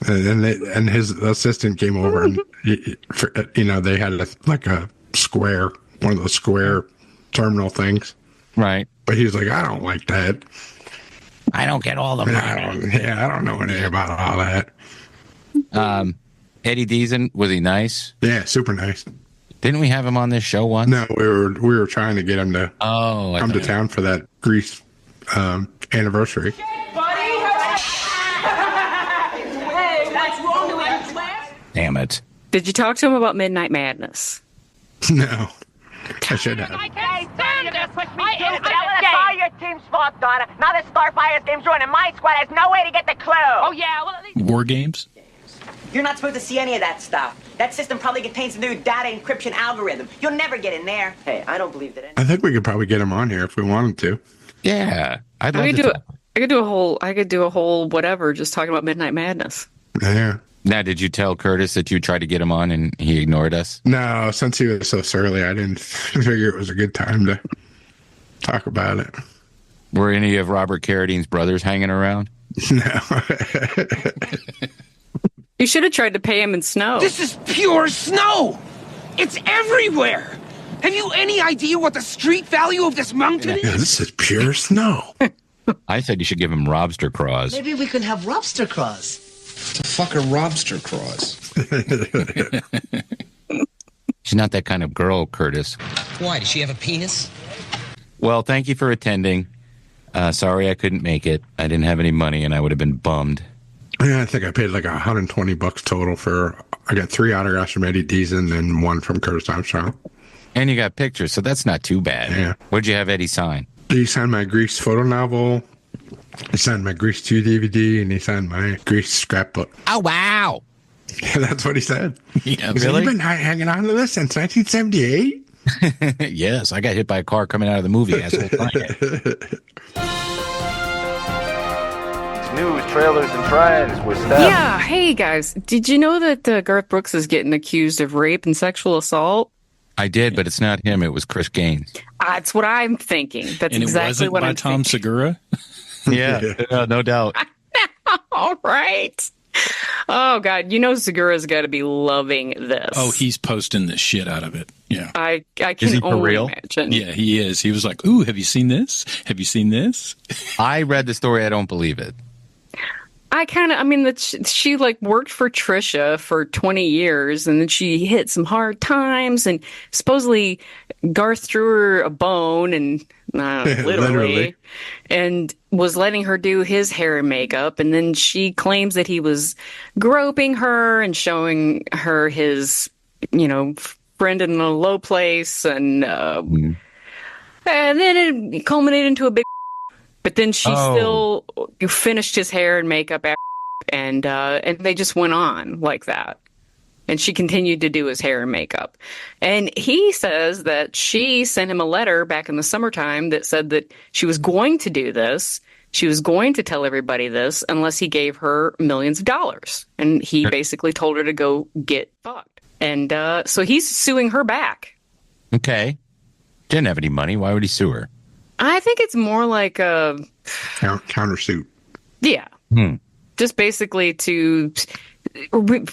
Speaker 7: And his assistant came over and, they had a square, one of those square terminal things.
Speaker 1: Right.
Speaker 7: But he was like, I don't like that.
Speaker 1: I don't get all the money.
Speaker 7: I don't know anything about all that.
Speaker 1: Eddie Deason, was he nice?
Speaker 7: Yeah, super nice.
Speaker 1: Didn't we have him on this show once?
Speaker 7: No, we were trying to get him to come to town for that Grease anniversary.
Speaker 1: Damn it.
Speaker 2: Did you talk to him about Midnight Madness?
Speaker 7: No. I should have.
Speaker 9: I saw your team's fault, Donna. Now the Starfire's game's joining my squad has no way to get the clue. Oh, yeah, well...
Speaker 3: War games?
Speaker 10: You're not supposed to see any of that stuff. That system probably contains a new data encryption algorithm. You'll never get in there. Hey, I don't believe that.
Speaker 7: I think we could probably get him on here if we wanted to.
Speaker 1: Yeah.
Speaker 2: I could do a whole whatever just talking about Midnight Madness.
Speaker 7: Yeah.
Speaker 1: Now, did you tell Curtis that you tried to get him on and he ignored us?
Speaker 7: No, since he was so surly, I didn't figure it was a good time to talk about it.
Speaker 1: Were any of Robert Carradine's brothers hanging around?
Speaker 7: No.
Speaker 2: You should have tried to pay him in snow.
Speaker 11: This is pure snow! It's everywhere! Have you any idea what the street value of this mountain is?
Speaker 7: Yeah, this is pure snow.
Speaker 1: I said you should give him Robster Craws.
Speaker 12: Maybe we can have Robster Craws. The fuck are Robster Craws?
Speaker 1: She's not that kind of girl, Curtis.
Speaker 12: Why? Does she have a penis?
Speaker 1: Well, thank you for attending. Sorry I couldn't make it. I didn't have any money and I would have been bummed.
Speaker 7: Yeah, I think I paid like $120 total I got 3 autographs from Eddie Deason and 1 from Curtis Armstrong.
Speaker 1: And you got pictures, so that's not too bad.
Speaker 7: Yeah.
Speaker 1: What'd you have Eddie sign?
Speaker 7: He signed my Grease photo novel. He signed my Grease 2 DVD, and he signed my Grease scrapbook.
Speaker 1: Oh, wow.
Speaker 7: Yeah, that's what he said.
Speaker 1: Yeah,
Speaker 7: he said, you've been hanging on to this since 1978?
Speaker 1: Yes, I got hit by a car coming out of the movie.
Speaker 13: News, trailers, and trends with Steph.
Speaker 2: Yeah, hey guys, did you know that Garth Brooks is getting accused of rape and sexual assault?
Speaker 1: I did, but it's not him. It was Chris Gaines.
Speaker 2: That's what I'm thinking. That's
Speaker 3: and
Speaker 2: exactly what I'm
Speaker 3: thinking. And it wasn't by Tom Segura?
Speaker 1: Yeah, no doubt.
Speaker 2: All right. Oh, God. Segura's got to be loving this.
Speaker 3: Oh, he's posting the shit out of it. Yeah.
Speaker 2: I can
Speaker 1: is he for
Speaker 2: only
Speaker 1: real?
Speaker 2: imagine.
Speaker 3: Yeah, he is. He was like, ooh, have you seen this? Have you seen this?
Speaker 1: I read the story. I don't believe it.
Speaker 2: She worked for Trisha for 20 years and then she hit some hard times and supposedly Garth threw her a bone and literally, and was letting her do his hair and makeup. And then she claims that he was groping her and showing her his, friend in a low place. And then it culminated into a big. But then she still finished his hair and makeup, and they just went on like that. And she continued to do his hair and makeup. And he says that she sent him a letter back in the summertime that said that she was going to do this. She was going to tell everybody this unless he gave her millions of dollars. And he basically told her to go get fucked. And so he's suing her back.
Speaker 1: Okay. Didn't have any money. Why would he sue her?
Speaker 2: I think it's more like a
Speaker 7: countersuit.
Speaker 2: Yeah. Just basically to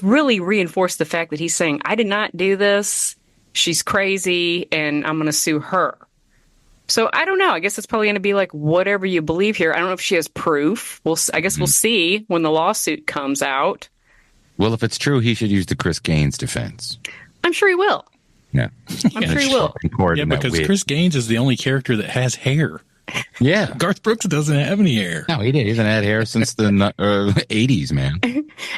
Speaker 2: really reinforce the fact that he's saying, I did not do this. She's crazy and I'm going to sue her. So I don't know. I guess it's probably going to be like whatever you believe here. I don't know if she has proof. I guess we'll see when the lawsuit comes out.
Speaker 1: Well, if it's true, he should use the Chris Gaines defense.
Speaker 2: I'm sure he will.
Speaker 1: Yeah.
Speaker 2: I'm sure he will.
Speaker 3: Yeah, because Chris Gaines is the only character that has hair.
Speaker 1: Yeah.
Speaker 3: Garth Brooks doesn't have any hair.
Speaker 1: No, he hasn't had hair since the 80s, man.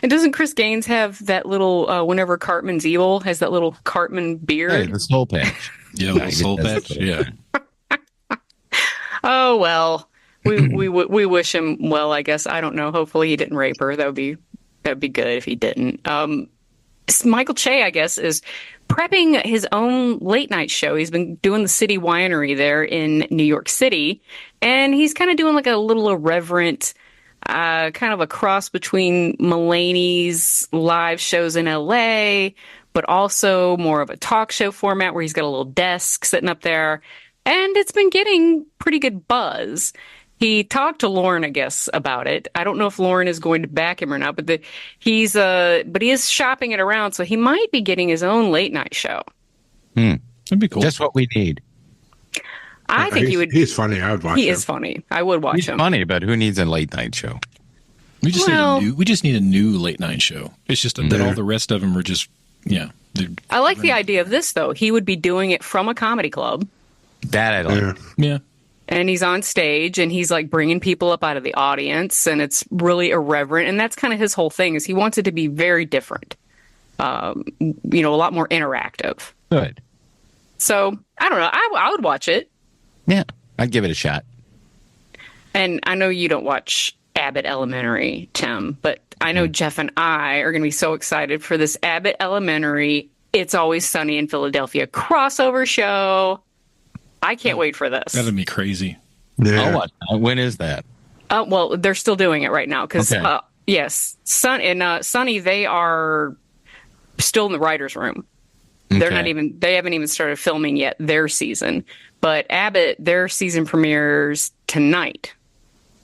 Speaker 2: And doesn't Chris Gaines have that little, whenever Cartman's evil, has that little Cartman beard?
Speaker 1: Hey, the soul patch.
Speaker 3: Yeah, the soul patch. Yeah.
Speaker 2: Oh, well, we wish him well, I guess. I don't know. Hopefully he didn't rape her. That'd be good if he didn't. Michael Che, I guess, is prepping his own late night show. He's been doing the City Winery there in New York City, and he's kind of doing like a little irreverent, kind of a cross between Mulaney's live shows in LA, but also more of a talk show format where he's got a little desk sitting up there, and it's been getting pretty good buzz. He talked to Lauren, I guess, about it. I don't know if Lauren is going to back him or not, but he is shopping it around, so he might be getting his own late night show.
Speaker 3: That'd be cool.
Speaker 1: Just what we need.
Speaker 2: I think he would.
Speaker 7: He's funny. I would watch him.
Speaker 2: He is funny. I would watch him.
Speaker 1: He's funny, but who needs a late night show?
Speaker 3: We just need a new late night show. It's just that all the rest of them are just
Speaker 2: I like the idea of this though. He would be doing it from a comedy club.
Speaker 1: That I like.
Speaker 3: Yeah.
Speaker 2: And he's on stage and he's like bringing people up out of the audience and it's really irreverent. And that's kind of his whole thing is he wants it to be very different. A lot more interactive.
Speaker 1: Good.
Speaker 2: So I don't know. I would watch it.
Speaker 1: Yeah. I'd give it a shot.
Speaker 2: And I know you don't watch Abbott Elementary, Tim, but I know Jeff and I are going to be so excited for this Abbott Elementary It's Always Sunny in Philadelphia crossover show. I can't wait for this.
Speaker 3: That'd be crazy.
Speaker 7: Yeah.
Speaker 1: When is that?
Speaker 2: Well, they're still doing it right now because,
Speaker 1: Okay.
Speaker 2: yes, Sunny, they are still in the writer's room. They're not even. They haven't even started filming yet their season. But Abbott, their season premieres tonight,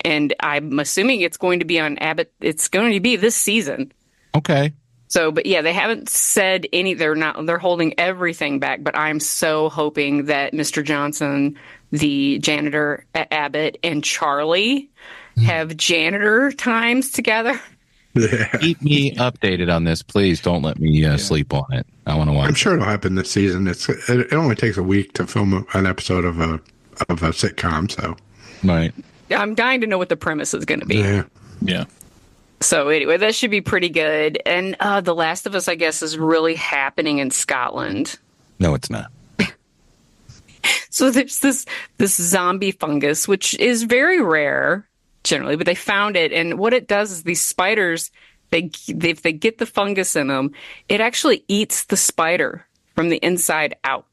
Speaker 2: and I'm assuming it's going to be on Abbott. It's going to be this season.
Speaker 1: Okay.
Speaker 2: So, but yeah, they haven't said any. They're holding everything back. But I'm so hoping that Mr. Johnson, the janitor at Abbott, and Charlie have janitor times together.
Speaker 7: Yeah.
Speaker 1: Keep me updated on this, please. Don't let me sleep on it. I want to watch.
Speaker 7: I'm sure it'll happen this season. It only takes a week to film an episode of a sitcom. So,
Speaker 1: right.
Speaker 2: I'm dying to know what the premise is going to be.
Speaker 3: Yeah.
Speaker 2: So anyway, that should be pretty good. And The Last of Us, I guess, is really happening in Scotland.
Speaker 1: No, it's not.
Speaker 2: So there's this zombie fungus, which is very rare generally, but they found it. And what it does is these spiders, if they get the fungus in them, it actually eats the spider from the inside out.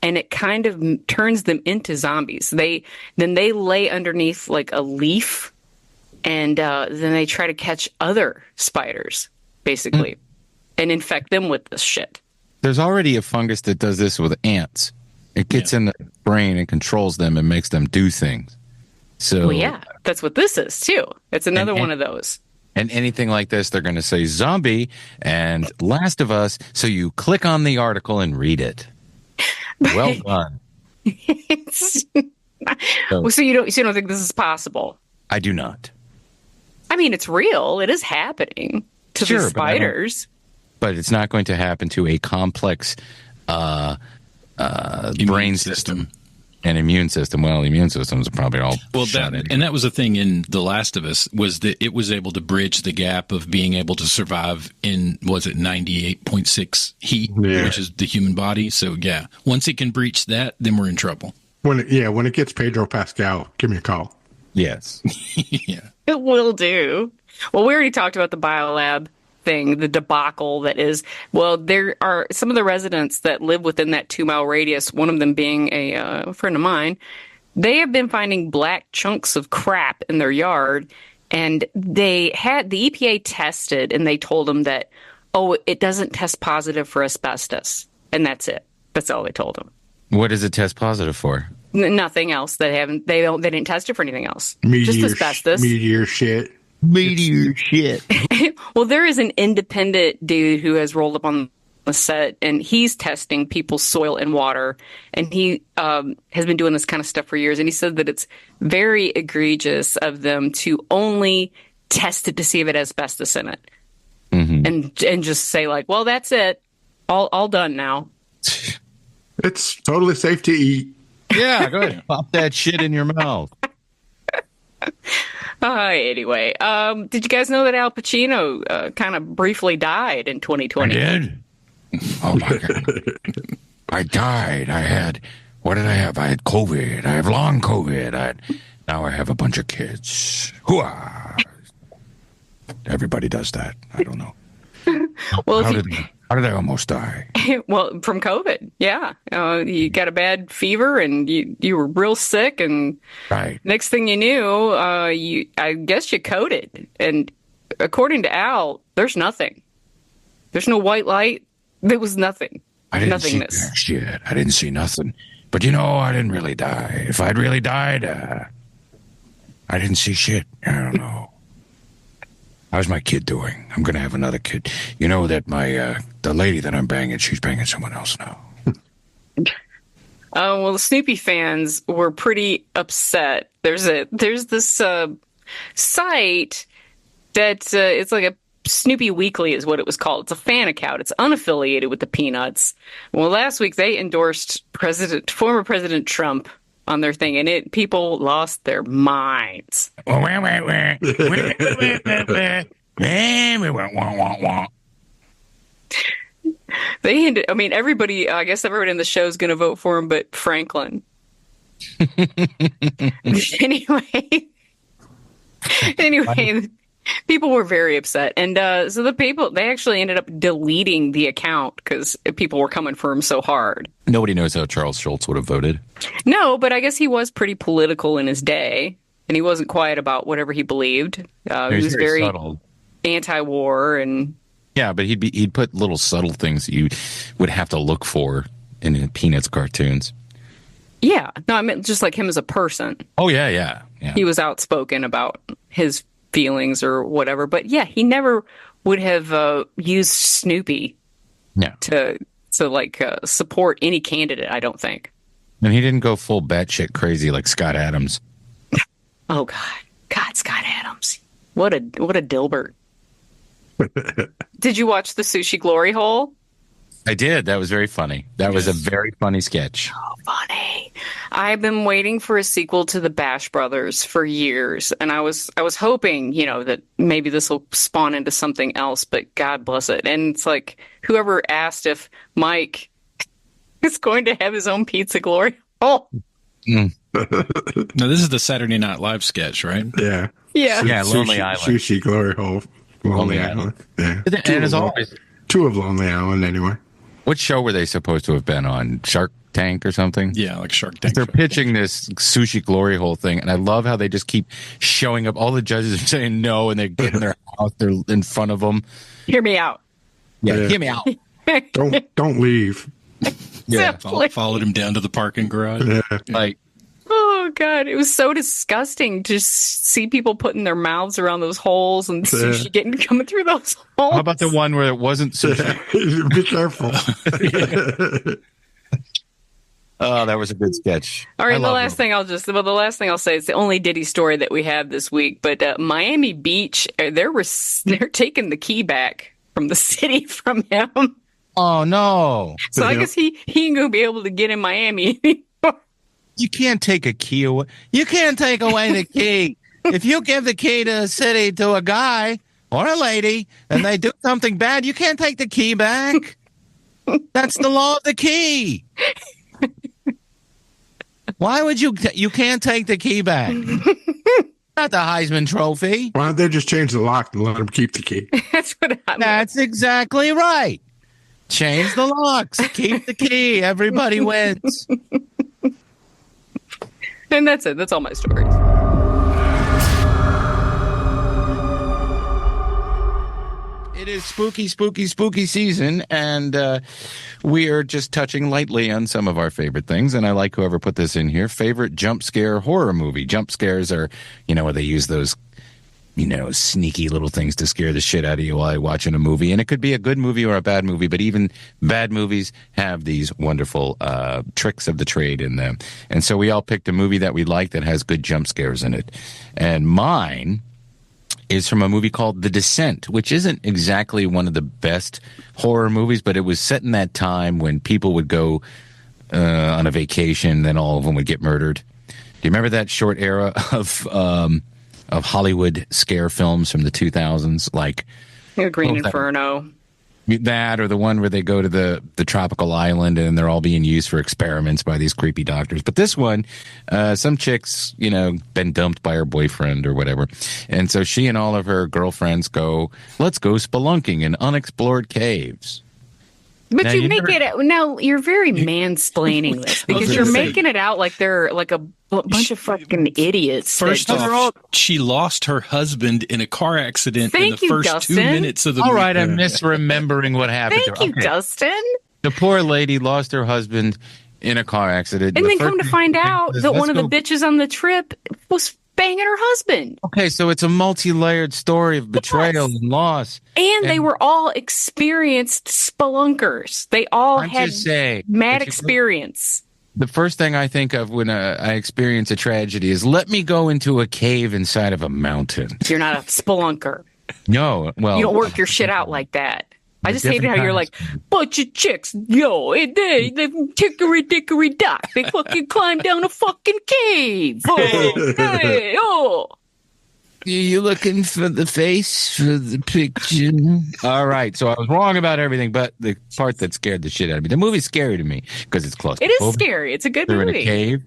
Speaker 2: And it kind of turns them into zombies. Then they lay underneath like a leaf, and then they try to catch other spiders, basically, and infect them with this shit.
Speaker 1: There's already a fungus that does this with ants. It gets in the brain and controls them and makes them do things. So,
Speaker 2: well, yeah, that's what this is, too. It's another one of those.
Speaker 1: And anything like this, they're going to say zombie and Last of Us. So you click on the article and read it. Well done.
Speaker 2: So you don't think this is possible?
Speaker 1: I do not.
Speaker 2: I mean, it's real. It is happening to the spiders.
Speaker 1: But it's not going to happen to a complex brain system. And immune system. Well, the immune systems are probably all
Speaker 3: that was the thing in The Last of Us, was that it was able to bridge the gap of being able to survive in, was it 98.6 heat, which is the human body. So yeah, once it can breach that, then we're in trouble.
Speaker 7: When it gets Pedro Pascal, give me a call.
Speaker 1: Yes.
Speaker 3: Yeah.
Speaker 2: It will do. Well, we already talked about the biolab thing, the debacle that is. Well, there are some of the residents that live within that 2-mile radius, one of them being a friend of mine. They have been finding black chunks of crap in their yard, and they had the EPA tested, and they told them that, it doesn't test positive for asbestos, and that's it. That's all they told them.
Speaker 1: What does it test positive for?
Speaker 2: Nothing else. They didn't test it for anything else. Just asbestos.
Speaker 7: Meteor shit.
Speaker 2: Well, there is an independent dude who has rolled up on the set, and he's testing people's soil and water, and he has been doing this kind of stuff for years, and he said that it's very egregious of them to only test it to see if it has asbestos in it. Mm-hmm. And just say, like, well, that's it. All done now.
Speaker 7: It's totally safe to eat.
Speaker 1: Yeah, go ahead. Pop that shit in your mouth.
Speaker 2: Anyway, did you guys know that Al Pacino kind of briefly died in 2020?
Speaker 14: I did? Oh, my God. I died. What did I have? I had COVID. I have long COVID. Now I have a bunch of kids. Hooah! Everybody does that. I don't know.
Speaker 2: Well,
Speaker 14: how did I almost die?
Speaker 2: Well, from COVID. Yeah. You got a bad fever and you were real sick, and
Speaker 14: right.
Speaker 2: Next thing you knew, I guess you coded. And according to Al, there's nothing. There's no white light. There was nothing.
Speaker 14: I didn't
Speaker 2: Nothingness.
Speaker 14: see shit. I didn't see nothing. But I didn't really die. If I'd really died, I didn't see shit. I don't know. How's my kid doing? I'm going to have another kid. You know that the lady that I'm banging, she's banging someone else now.
Speaker 2: Well, the Snoopy fans were pretty upset. There's this site that it's like a Snoopy Weekly is what it was called. It's a fan account. It's unaffiliated with the Peanuts. Well, last week they endorsed former President Trump on their thing, and people lost their minds. Everybody, I guess everybody in the show is going to vote for him, but Franklin. Anyway, people were very upset. And so they actually ended up deleting the account because people were coming for him so hard.
Speaker 1: Nobody knows how Charles Schultz would have voted.
Speaker 2: No, but I guess he was pretty political in his day, and he wasn't quiet about whatever he believed. He was very subtle. Anti-war, and
Speaker 1: yeah, but he'd put little subtle things that you would have to look for in Peanuts cartoons.
Speaker 2: Yeah, no, I meant just like him as a person.
Speaker 1: Oh yeah.
Speaker 2: He was outspoken about his feelings or whatever, but yeah, he never would have used Snoopy to support any candidate, I don't think.
Speaker 1: And he didn't go full batshit crazy like Scott Adams.
Speaker 2: Oh God, Scott Adams, what a Dilbert. Did you watch the Sushi Glory Hole?
Speaker 1: I did. That was very funny. That was a very funny sketch.
Speaker 2: Oh, funny. I've been waiting for a sequel to the Bash Brothers for years, and I was hoping, that maybe this will spawn into something else, but God bless it. And it's like, whoever asked if Mike is going to have his own Pizza Glory Hole.
Speaker 3: Now, this is the Saturday Night Live sketch, right?
Speaker 7: Yeah.
Speaker 2: Yeah.
Speaker 1: Lonely Island.
Speaker 7: Sushi Glory Hole. Lonely Island. Yeah.
Speaker 1: And as always,
Speaker 7: two of Lonely Island, anyway.
Speaker 1: What show were they supposed to have been on? Shark Tank or something?
Speaker 3: Yeah, like Shark Tank.
Speaker 1: They're pitching this Sushi Glory Hole thing, and I love how they just keep showing up. All the judges are saying no, and they get in their house. They're in front of them.
Speaker 2: Hear me out.
Speaker 1: Yeah. Hear me out.
Speaker 7: Don't leave.
Speaker 3: Yeah, followed him down to the parking garage.
Speaker 7: Yeah.
Speaker 2: Oh God, it was so disgusting to see people putting their mouths around those holes and sushi coming through those holes.
Speaker 1: How about the one where it wasn't sushi?
Speaker 7: Be careful.
Speaker 1: Oh, that was a good sketch.
Speaker 2: All right, the last thing I'll say is the only Diddy story that we have this week. But Miami Beach, they're taking the key back from the city from him.
Speaker 1: Oh no!
Speaker 2: So I guess he ain't gonna be able to get in Miami anymore.
Speaker 1: You can't take a key away. You can't take away the key. If you give the key to the city to a guy or a lady and they do something bad, you can't take the key back. That's the law of the key. Why would you can't take the key back? Not the Heisman Trophy.
Speaker 7: Why don't they just change the lock and let them keep the key?
Speaker 1: That's exactly right. Change the locks. Keep the key. Everybody wins.
Speaker 2: And that's it. That's all my stories.
Speaker 1: It is spooky, spooky, spooky season, and we are just touching lightly on some of our favorite things, and I like whoever put this in here. Favorite jump scare horror movie. Jump scares are, where they use those, sneaky little things to scare the shit out of you while you're watching a movie, and it could be a good movie or a bad movie, but even bad movies have these wonderful tricks of the trade in them. And so we all picked a movie that we like that has good jump scares in it, and mine is from a movie called The Descent, which isn't exactly one of the best horror movies, but it was set in that time when people would go on a vacation, then all of them would get murdered. Do you remember that short era of Hollywood scare films from the 2000s? Like
Speaker 2: Green Inferno.
Speaker 1: That, or the one where they go to the tropical island and they're all being used for experiments by these creepy doctors. But this one, some chick's, been dumped by her boyfriend or whatever. And so she and all of her girlfriends let's go spelunking in unexplored caves.
Speaker 2: But now, you're very mansplaining this because you're making it out like they're like a bunch of fucking idiots.
Speaker 3: First off, she lost her husband in a car accident in the first 2 minutes of the movie.
Speaker 1: All right, I'm misremembering what happened to her.
Speaker 2: Thank you, Dustin.
Speaker 1: The poor lady lost her husband in a car accident.
Speaker 2: And then come to find out that one of the bitches on the trip was banging her husband.
Speaker 1: Okay, so it's a multi-layered story of betrayal and loss.
Speaker 2: And they were all experienced spelunkers. They all had mad experience.
Speaker 1: The first thing I think of when I experience a tragedy is let me go into a cave inside of a mountain.
Speaker 2: You're not a spelunker.
Speaker 1: No, well.
Speaker 2: You don't work your shit out like that. I just hated how you're like, bunch of chicks, they tickery dickory dock. They fucking climb down a fucking cave. Oh, hey, oh.
Speaker 1: You looking for the face for the picture? All right, so I was wrong about everything, but the part that scared the shit out of me. The movie's scary to me because it's close.
Speaker 2: It is scary. It's a good movie.
Speaker 1: They're in a cave.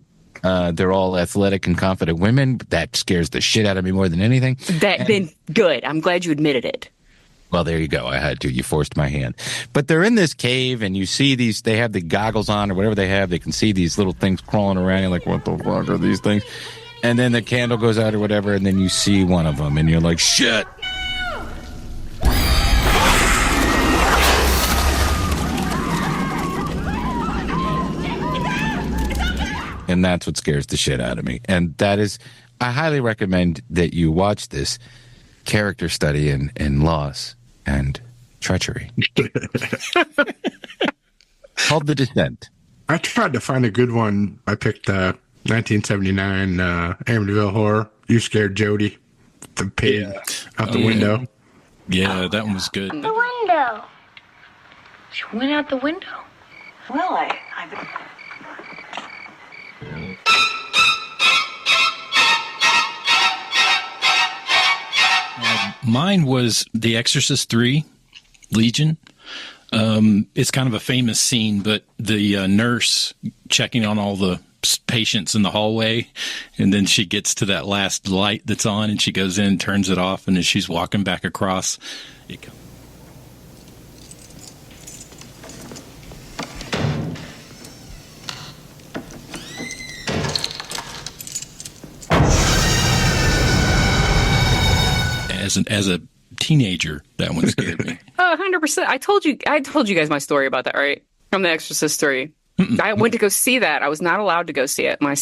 Speaker 1: They're all athletic and confident women. That scares the shit out of me more than anything.
Speaker 2: Then good. I'm glad you admitted it.
Speaker 1: Well, there you go. I had to. You forced my hand. But they're in this cave, and you see these. They have the goggles on or whatever they have. They can see these little things crawling around. You're like, what the fuck are these things? And then the candle goes out or whatever, and then you see one of them, and you're like, shit. And that's what scares the shit out of me. And that is, I highly recommend that you watch this character study in loss and treachery. Called The Descent.
Speaker 7: I tried to find a good one. I picked 1979 Amityville Horror. You Scared Jody, the pig out the window.
Speaker 3: Yeah, that one was good.
Speaker 15: The window. She went out the window.
Speaker 10: Well, I've
Speaker 3: Mine was The Exorcist 3, Legion. It's kind of a famous scene, but the nurse checking on all the patients in the hallway, and then she gets to that last light that's on, and she goes in, turns it off, and as she's walking back across, it comes. As a teenager, that one scared me.
Speaker 2: 100%. I told you guys my story about that, right? From The Exorcist 3. I went to go see that. I was not allowed to go see it. My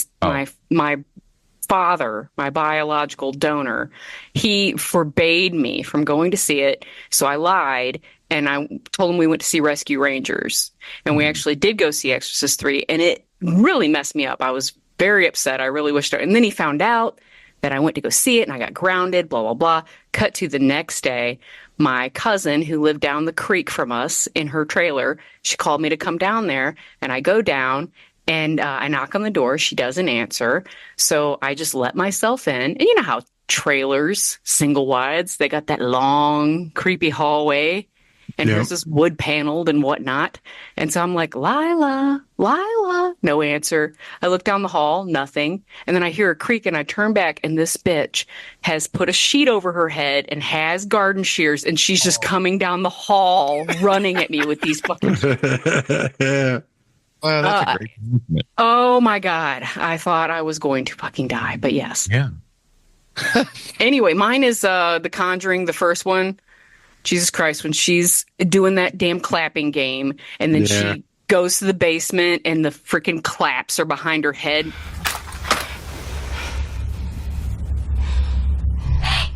Speaker 2: father, my biological donor, he forbade me from going to see it. So I lied, and I told him we went to see Rescue Rangers. And we actually did go see Exorcist 3, and it really messed me up. I was very upset. I really wished and then he found out that I went to go see it, and I got grounded, blah, blah, blah. Cut to the next day, my cousin, who lived down the creek from us in her trailer, she called me to come down there, and I go down, And I knock on the door. She doesn't answer. So I just let myself in. And you know how trailers, single wides, they got that long, creepy hallway. And hers is wood paneled and whatnot. And so I'm like, Lila, no answer. I look down the hall, nothing. And then I hear a creak and I turn back and this bitch has put a sheet over her head and has garden shears. And she's just coming down the hall running at me with these fucking
Speaker 1: Well, that's a great movement.
Speaker 2: Oh my God. I thought I was going to fucking die, but yes.
Speaker 1: Yeah.
Speaker 2: Anyway, mine is The Conjuring, the first one. Jesus Christ, when she's doing that damn clapping game and then she goes to the basement and the freaking claps are behind her head.
Speaker 15: Hey,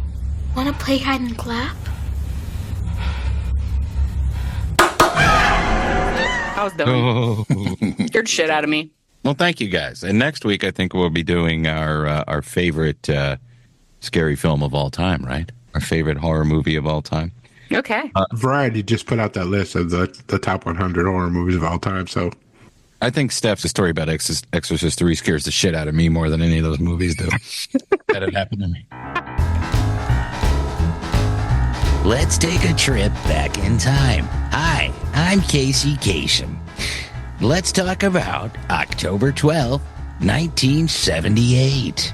Speaker 15: wanna play hide and clap?
Speaker 2: I was done. Scared shit out of me.
Speaker 1: Well, thank you guys. And next week, I think we'll be doing our favorite scary film of all time, right? Our favorite horror movie of all time.
Speaker 2: Okay.
Speaker 7: Variety just put out that list of the top 100 horror movies of all time. So
Speaker 1: I think Steph's story about Exorcist 3 scares the shit out of me more than any of those movies do. That had happened to me.
Speaker 16: Let's take a trip back in time. Hi, I'm Casey Kasem. Let's talk about October 12th, 1978.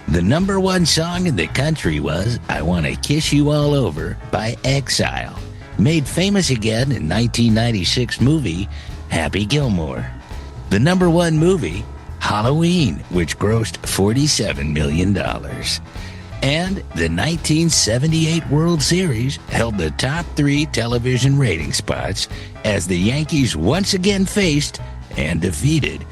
Speaker 16: The number one song in the country was I Want to Kiss You All Over by Exile, made famous again in 1996 movie Happy Gilmore. The number one movie, Halloween, which grossed $47 million. And the 1978 World Series held the top 3 television rating spots as the Yankees once again faced and defeated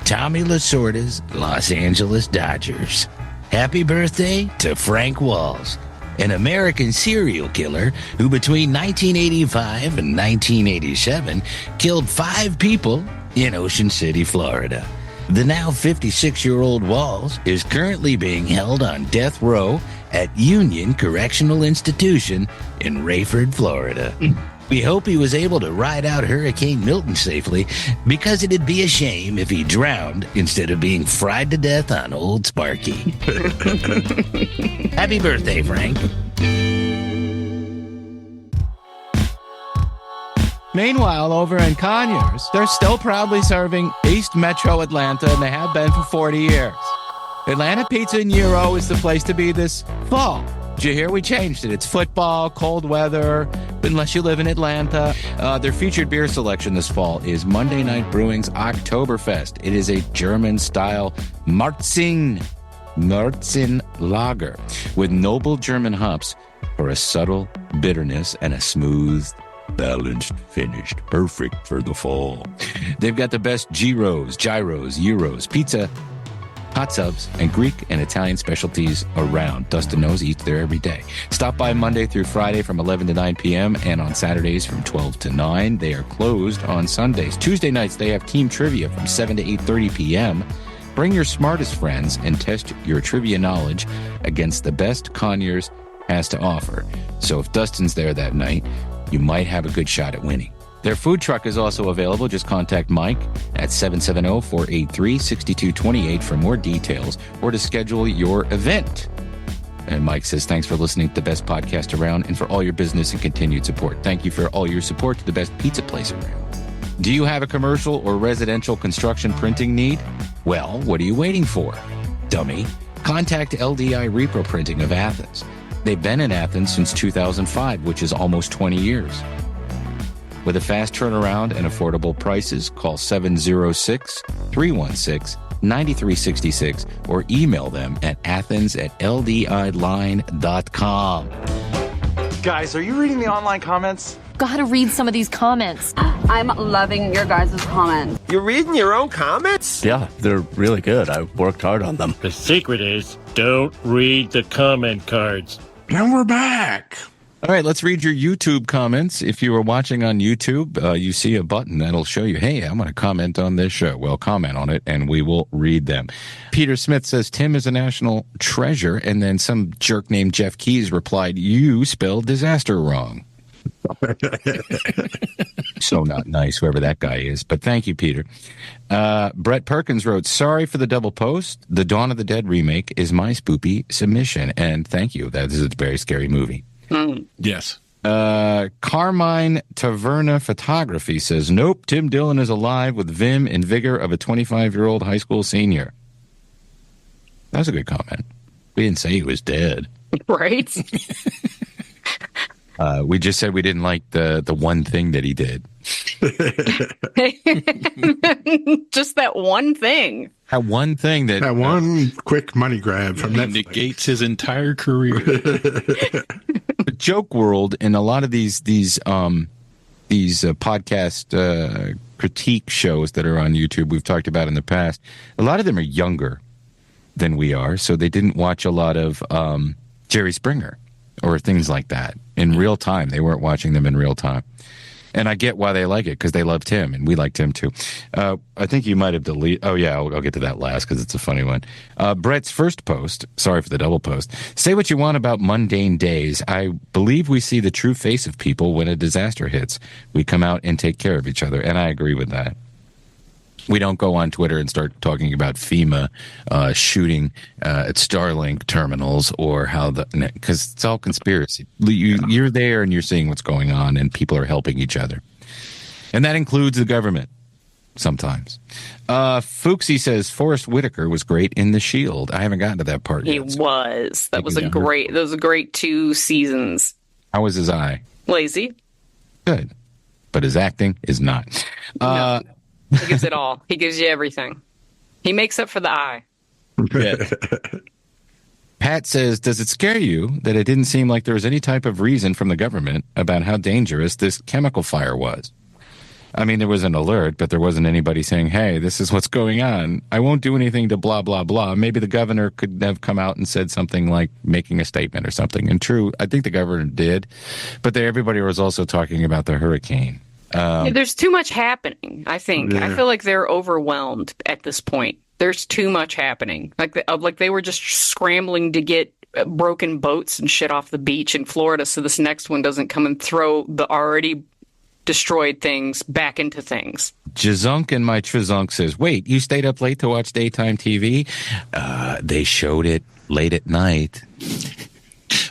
Speaker 16: Tommy Lasorda's Los Angeles Dodgers. Happy birthday to Frank Walls, an American serial killer who between 1985 and 1987 killed 5 people in Ocean City, Florida. The now 56-year-old Walls is currently being held on death row at Union Correctional Institution in Rayford, Florida. We hope he was able to ride out Hurricane Milton safely, because it'd be a shame if he drowned instead of being fried to death on Old Sparky. Happy birthday, Frank.
Speaker 1: Meanwhile, over in Conyers, they're still proudly serving East Metro Atlanta, and they have been for 40 years. Atlanta Pizza and Euro is the place to be this fall. Did you hear we changed it? It's football, cold weather, unless you live in Atlanta. Their featured beer selection this fall is Monday Night Brewing's Oktoberfest. It is a German-style Marzen lager with noble German hops for a subtle bitterness and a smooth, balanced finish. Perfect for the fall. They've got the best gyros, euros, pizza, hot subs, and Greek and Italian specialties around. Dustin knows he eats there every day. Stop by Monday through Friday from 11 to 9 p.m. and on Saturdays from 12 to 9. They are closed on Sundays. Tuesday nights, they have team trivia from 7 to 8:30 p.m. Bring your smartest friends and test your trivia knowledge against the best Conyers has to offer. So if Dustin's there that night, you might have a good shot at winning. Their food truck is also available. Just contact Mike at 770-483-6228 for more details or to schedule your event. And Mike says, thanks for listening to the best podcast around and for all your business and continued support. Thank you for all your support to the best pizza place around. Do you have a commercial or residential construction printing need? Well, what are you waiting for, dummy? Contact LDI Repro Printing of Athens. They've been in Athens since 2005, which is almost 20 years. With a fast turnaround and affordable prices, call 706-316-9366 or email them at athens@ldiline.com.
Speaker 17: Guys, are you reading the online comments?
Speaker 18: Gotta read some of these comments.
Speaker 19: I'm loving your guys' comments.
Speaker 17: You're reading your own comments?
Speaker 20: Yeah, they're really good. I worked hard on them.
Speaker 21: The secret is, don't read the comment cards.
Speaker 7: And we're back.
Speaker 1: All right, let's read your YouTube comments. If you are watching on YouTube, you see a button that'll show you, hey, I'm going to comment on this show. Well, comment on it, and we will read them. Peter Smith says, Tim is a national treasure, and then some jerk named Jeff Keys replied, you spelled disaster wrong. So not nice, whoever that guy is. But thank you, Peter. Brett Perkins wrote, sorry for the double post. The Dawn of the Dead remake is my spoopy submission. And thank you. That is a very scary movie.
Speaker 3: Yes.
Speaker 1: Carmine Taverna Photography says, nope, Tim Dillon is alive with vim and vigor of a 25-year-old high school senior. That was a good comment. We didn't say he was dead.
Speaker 2: Right?
Speaker 1: We just said we didn't like the one thing that he did.
Speaker 2: Just that one thing.
Speaker 1: That one thing that
Speaker 7: one quick money grab from Netflix
Speaker 3: negates his entire career.
Speaker 1: The joke world and a lot of these podcast critique shows that are on YouTube we've talked about in the past. A lot of them are younger than we are, so they didn't watch a lot of Jerry Springer or things like that in real time. They weren't watching them in real time. And I get why they like it, because they loved him, and we liked him too. I think you might have deleted... Oh, yeah, I'll get to that last, because it's a funny one. Brett's first post, sorry for the double post, say what you want about mundane days. I believe we see the true face of people when a disaster hits. We come out and take care of each other, and I agree with that. We don't go on Twitter and start talking about FEMA shooting at Starlink terminals or how because it's all conspiracy. You're there and you're seeing what's going on and people are helping each other. And that includes the government sometimes. Fuchsy says Forrest Whitaker was great in The Shield. I haven't gotten to that part yet.
Speaker 2: He was. That was a great 2 seasons.
Speaker 1: How was his eye?
Speaker 2: Lazy.
Speaker 1: Good. But his acting is not.
Speaker 2: No. He gives it all. He gives you everything. He makes up for the eye.
Speaker 1: Pat says, does it scare you that it didn't seem like there was any type of reason from the government about how dangerous this chemical fire was? I mean, there was an alert, but there wasn't anybody saying, hey, this is what's going on. I won't do anything to blah, blah, blah. Maybe the governor could have come out and said something like making a statement or something. And true, I think the governor did. But everybody was also talking about the hurricane.
Speaker 2: There's too much happening, I think. Yeah. I feel like they're overwhelmed at this point. There's too much happening. Like they were just scrambling to get broken boats and shit off the beach in Florida so this next one doesn't come and throw the already destroyed things back into things.
Speaker 1: Jazunk and my Trizunk says, wait, you stayed up late to watch daytime TV? They showed it late at night.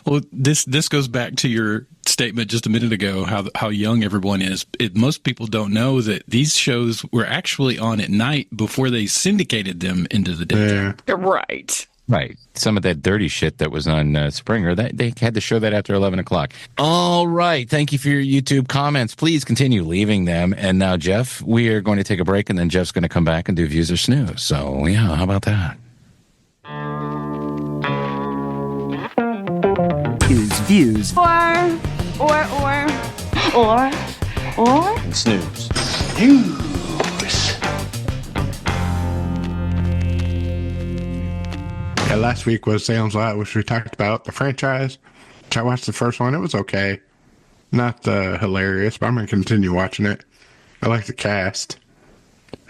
Speaker 3: Well, this goes back to your statement just a minute ago, how young everyone is. Most people don't know that these shows were actually on at night before they syndicated them into the day.
Speaker 2: Yeah. Right.
Speaker 1: Right. Some of that dirty shit that was on Springer, they had to show that after 11 o'clock. All right. Thank you for your YouTube comments. Please continue leaving them. And now, Jeff, we are going to take a break, and then Jeff's going to come back and do Views or Snooze. So, yeah, how about that?
Speaker 4: Views.
Speaker 19: Or.
Speaker 13: And Snooze.
Speaker 7: Yeah, last week was Salem's Lot, which we talked about, the franchise. I watched the first one. It was okay. Not hilarious, but I'm going to continue watching it. I like the cast.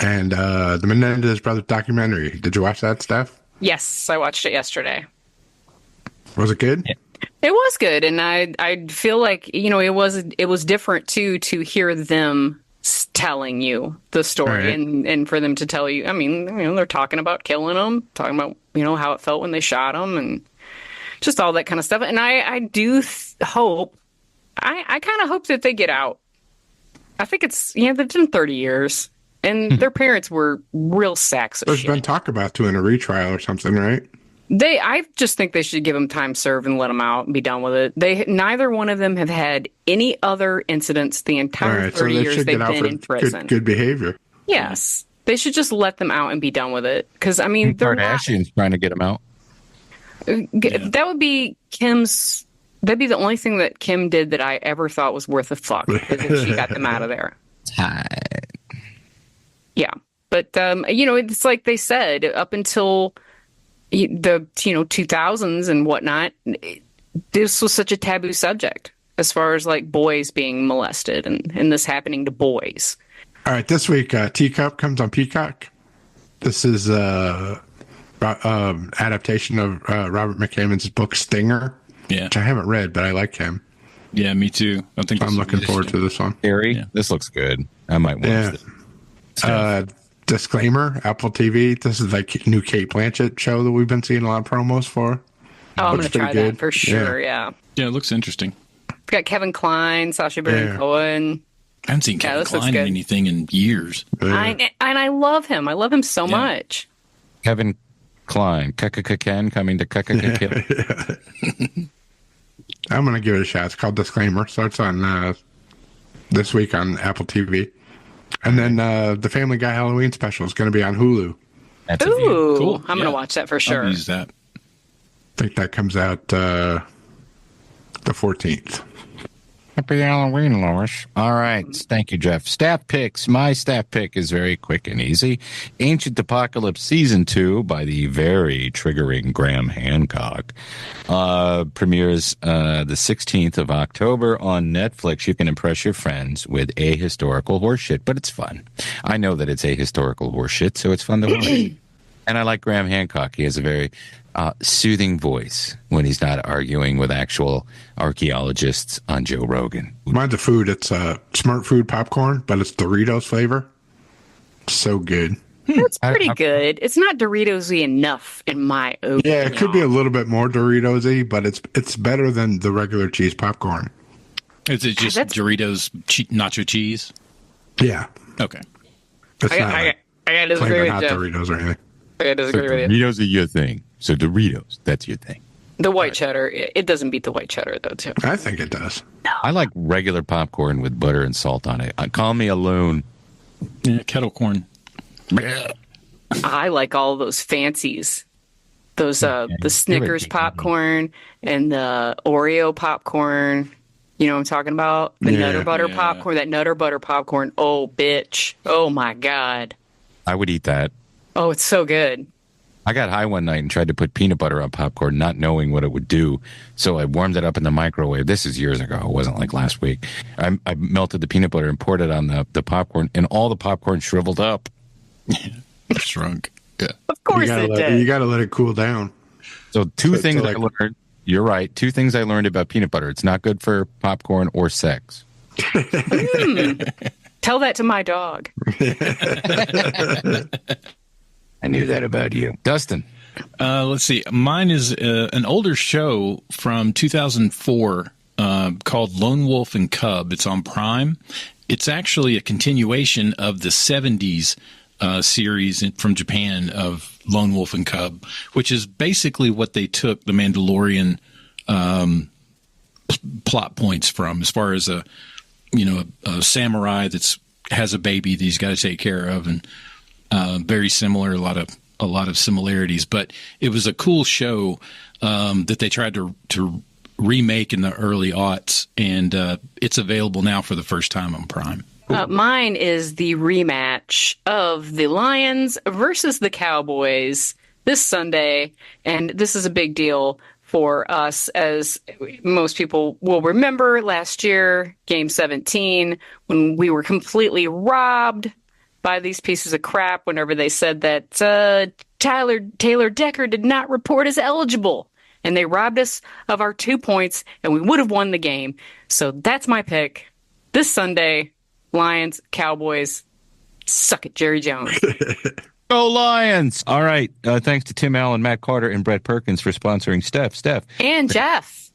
Speaker 7: And the Menendez Brothers documentary. Did you watch that, Steph?
Speaker 2: Yes, I watched it yesterday.
Speaker 7: Was it good?
Speaker 2: Yeah. It was good, and I feel like, you know, it was different too to hear them telling you the story, right. and for them to tell you. I mean, you know, they're talking about killing them, talking about, you know, how it felt when they shot them, and just all that kind of stuff. And I do hope, I kind of hope that they get out. I think it's, you know, they've been 30 years, and their parents were real sacks of
Speaker 7: shit.
Speaker 2: shit.
Speaker 7: There's been talk about doing a retrial or something, right?
Speaker 2: I just think they should give them time served and let them out and be done with it. Neither one of them have had any other incidents the entire 30 years they've been in prison.
Speaker 7: Good behavior.
Speaker 2: Yes. They should just let them out and be done with it. Because, I mean,
Speaker 1: Kardashian's trying to get them out.
Speaker 2: That would be that'd be the only thing that Kim did that I ever thought was worth a fuck. Is if she got them out of there. Yeah. But, you know, it's like they said, up until the 2000s and whatnot, this was such a taboo subject as far as like boys being molested and this happening to boys.
Speaker 7: All right, this week Teacup comes on Peacock. This is adaptation of Robert McCammon's book Stinger, which I haven't read, but I like him.
Speaker 3: Yeah, me too.
Speaker 7: I'm looking forward to this one.
Speaker 1: Harry, this looks good. I might watch
Speaker 7: it. Disclaimer, Apple TV. This is like new Kate Blanchett show that we've been seeing a lot of promos for.
Speaker 2: Oh, I'm going to try that for sure, yeah.
Speaker 3: Yeah, it looks interesting.
Speaker 2: We've got Kevin Kline, Sacha Baron Cohen.
Speaker 3: I haven't seen Kevin Kline in anything in years.
Speaker 2: I love him. I love him so much.
Speaker 1: Kevin Kline, Ken coming to Kill.
Speaker 7: I'm going to give it a shot. It's called Disclaimer. Starts on this week on Apple TV. And then the Family Guy Halloween special is going to be on Hulu.
Speaker 2: Ooh, cool. I'm going to watch that for sure.
Speaker 3: I'll use that.
Speaker 7: I think that comes out the 14th.
Speaker 1: Happy Halloween, Lois. All right. Thank you, Jeff. Staff picks. My staff pick is very quick and easy. Ancient Apocalypse Season 2 by the very triggering Graham Hancock premieres the 16th of October on Netflix. You can impress your friends with ahistorical horseshit, but it's fun. I know that it's ahistorical horseshit, so it's fun to watch. And I like Graham Hancock. He has a very soothing voice when he's not arguing with actual archaeologists on Joe Rogan.
Speaker 7: Mine's a food. It's Smart Food popcorn, but it's Doritos flavor. So good.
Speaker 2: That's pretty good. It's not Doritos-y enough, in my opinion.
Speaker 7: Yeah, it could be a little bit more Doritos-y, but it's better than the regular cheese popcorn.
Speaker 3: Is it just Doritos nacho cheese?
Speaker 7: Yeah.
Speaker 3: Okay.
Speaker 2: I gotta disagree with
Speaker 7: not
Speaker 2: Jeff.
Speaker 7: Doritos or anything.
Speaker 2: I gotta disagree with you.
Speaker 1: Doritos are your thing. So Doritos, that's your thing.
Speaker 2: The white cheddar, it doesn't beat the white cheddar, though, too.
Speaker 7: I think it does.
Speaker 2: No.
Speaker 1: I like regular popcorn with butter and salt on it. Call me a loon.
Speaker 3: Yeah, kettle corn.
Speaker 2: I like all those fancies. Those the Snickers popcorn and the Oreo popcorn. You know what I'm talking about? The Nutter Butter popcorn. That Nutter Butter popcorn. Oh, bitch. Oh, my God.
Speaker 1: I would eat that.
Speaker 2: Oh, it's so good.
Speaker 1: I got high one night and tried to put peanut butter on popcorn, not knowing what it would do. So I warmed it up in the microwave. This is years ago. It wasn't like last week. I melted the peanut butter and poured it on the popcorn, and all the popcorn shriveled up.
Speaker 3: Shrunk. Yeah.
Speaker 2: Of course it did.
Speaker 7: You got to let it cool down.
Speaker 1: So two things I learned. You're right. Two things I learned about peanut butter. It's not good for popcorn or sex.
Speaker 2: Tell that to my dog.
Speaker 1: I knew that about you. Dustin.
Speaker 3: Let's see. Mine is an older show from 2004 called Lone Wolf and Cub. It's on Prime. It's actually a continuation of the 70s series from Japan of Lone Wolf and Cub, which is basically what they took the Mandalorian plot points from, as far as a samurai has a baby that he's got to take care of, and very similar, a lot of similarities. But it was a cool show that they tried to remake in the early aughts, and it's available now for the first time on Prime.
Speaker 2: Mine is the rematch of the Lions versus the Cowboys this Sunday, and this is a big deal for us, as most people will remember last year, Game 17, when we were completely robbed by these pieces of crap whenever they said that Taylor Decker did not report as eligible. And they robbed us of our 2 points, and we would have won the game. So that's my pick. This Sunday, Lions, Cowboys, suck it, Jerry Jones.
Speaker 1: Go Lions! All right. Thanks to Tim Allen, Matt Carter, and Brett Perkins for sponsoring Steph.
Speaker 2: And Jeff.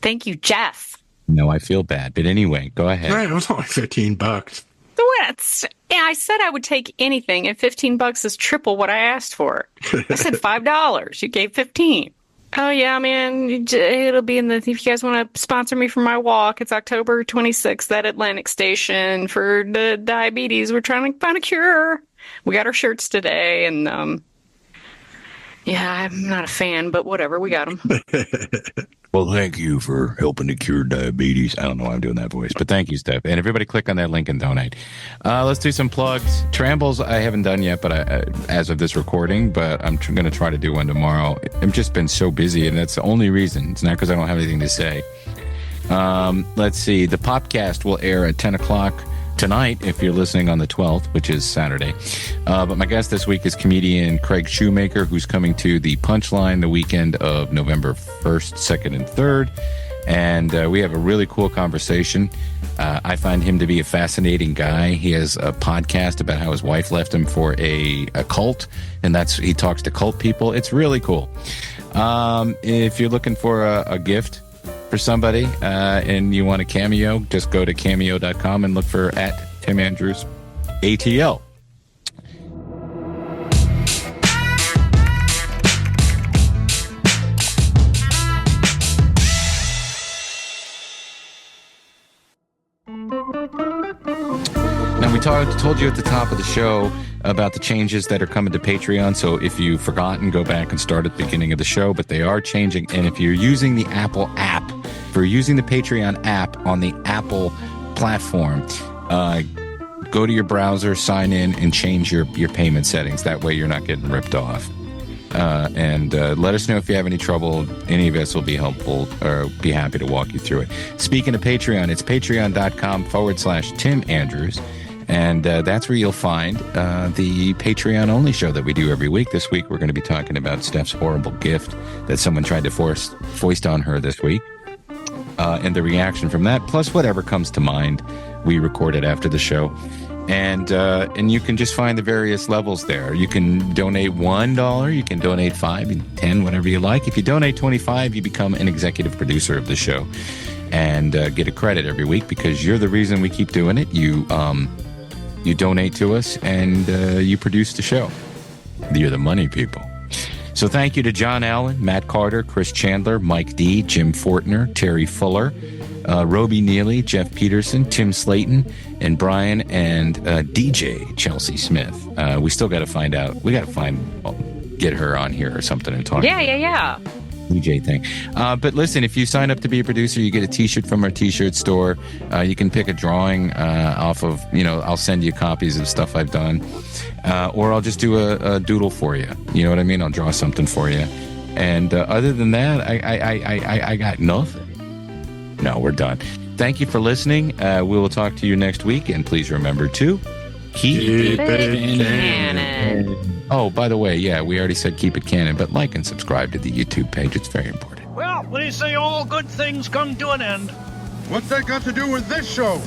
Speaker 2: Thank you, Jeff.
Speaker 1: No, I feel bad. But anyway, go ahead.
Speaker 7: Right, it was only $15.
Speaker 2: Yeah, I said I would take anything, and $15 is triple what I asked for. I said $5. You gave $15. Oh, yeah, man. It'll be in the... If you guys want to sponsor me for my walk, it's October 26th at Atlantic Station for the diabetes. We're trying to find a cure. We got our shirts today, and, yeah, I'm not a fan, but whatever. We got them.
Speaker 1: Well, thank you for helping to cure diabetes. I don't know why I'm doing that voice, but thank you, Steph. And everybody click on that link and donate. Let's do some plugs. Trambles I haven't done yet, but as of this recording, but I'm going to try to do one tomorrow. I've just been so busy, and that's the only reason. It's not because I don't have anything to say. Let's see. The Popcast will air at 10 o'clock tonight if you're listening on the 12th, which is Saturday. But my guest this week is comedian Craig Shoemaker, who's coming to the Punchline the weekend of November 1st, 2nd, and 3rd. And we have a really cool conversation. I find him to be a fascinating guy. He has a podcast about how his wife left him for a cult, and he talks to cult people. It's really cool. If you're looking for a gift for somebody and you want a cameo, just go to cameo.com and look for @TimAndrewsATL. Now, we told you at the top of the show about the changes that are coming to Patreon. So if you've forgotten, go back and start at the beginning of the show. But they are changing. And if you're using the Apple app, if you're using the Patreon app on the Apple platform, go to your browser, sign in, and change your payment settings. That way you're not getting ripped off. And let us know if you have any trouble. Any of us will be helpful or be happy to walk you through it. Speaking of Patreon, it's patreon.com/Tim Andrews. And that's where you'll find the Patreon-only show that we do every week. This week, we're going to be talking about Steph's horrible gift that someone tried to foist on her this week. And the reaction from that, plus whatever comes to mind. We record it after the show. And you can just find the various levels there. You can donate $1, you can donate $5, $10, whatever you like. If you donate $25, you become an executive producer of the show and get a credit every week because you're the reason we keep doing it. You donate to us and you produce the show. You're the money people. So thank you to John Allen, Matt Carter, Chris Chandler, Mike D, Jim Fortner, Terry Fuller, Roby Neely, Jeff Peterson, Tim Slayton, and Brian, and DJ Chelsea Smith. We still got to find out. We got to get her on here or something and talk.
Speaker 2: Yeah.
Speaker 1: DJ thing. But listen, if you sign up to be a producer, you get a T-shirt from our T-shirt store. You can pick a drawing off of, I'll send you copies of stuff I've done. Or I'll just do a doodle for you. You know what I mean? I'll draw something for you. And other than that, I got nothing. No, we're done. Thank you for listening. We will talk to you next week. And please remember to keep it canon. Oh, by the way, we already said keep it canon, but like and subscribe to the YouTube page. It's very important.
Speaker 21: Well, they say all good things come to an end.
Speaker 4: What's that got to do with this show?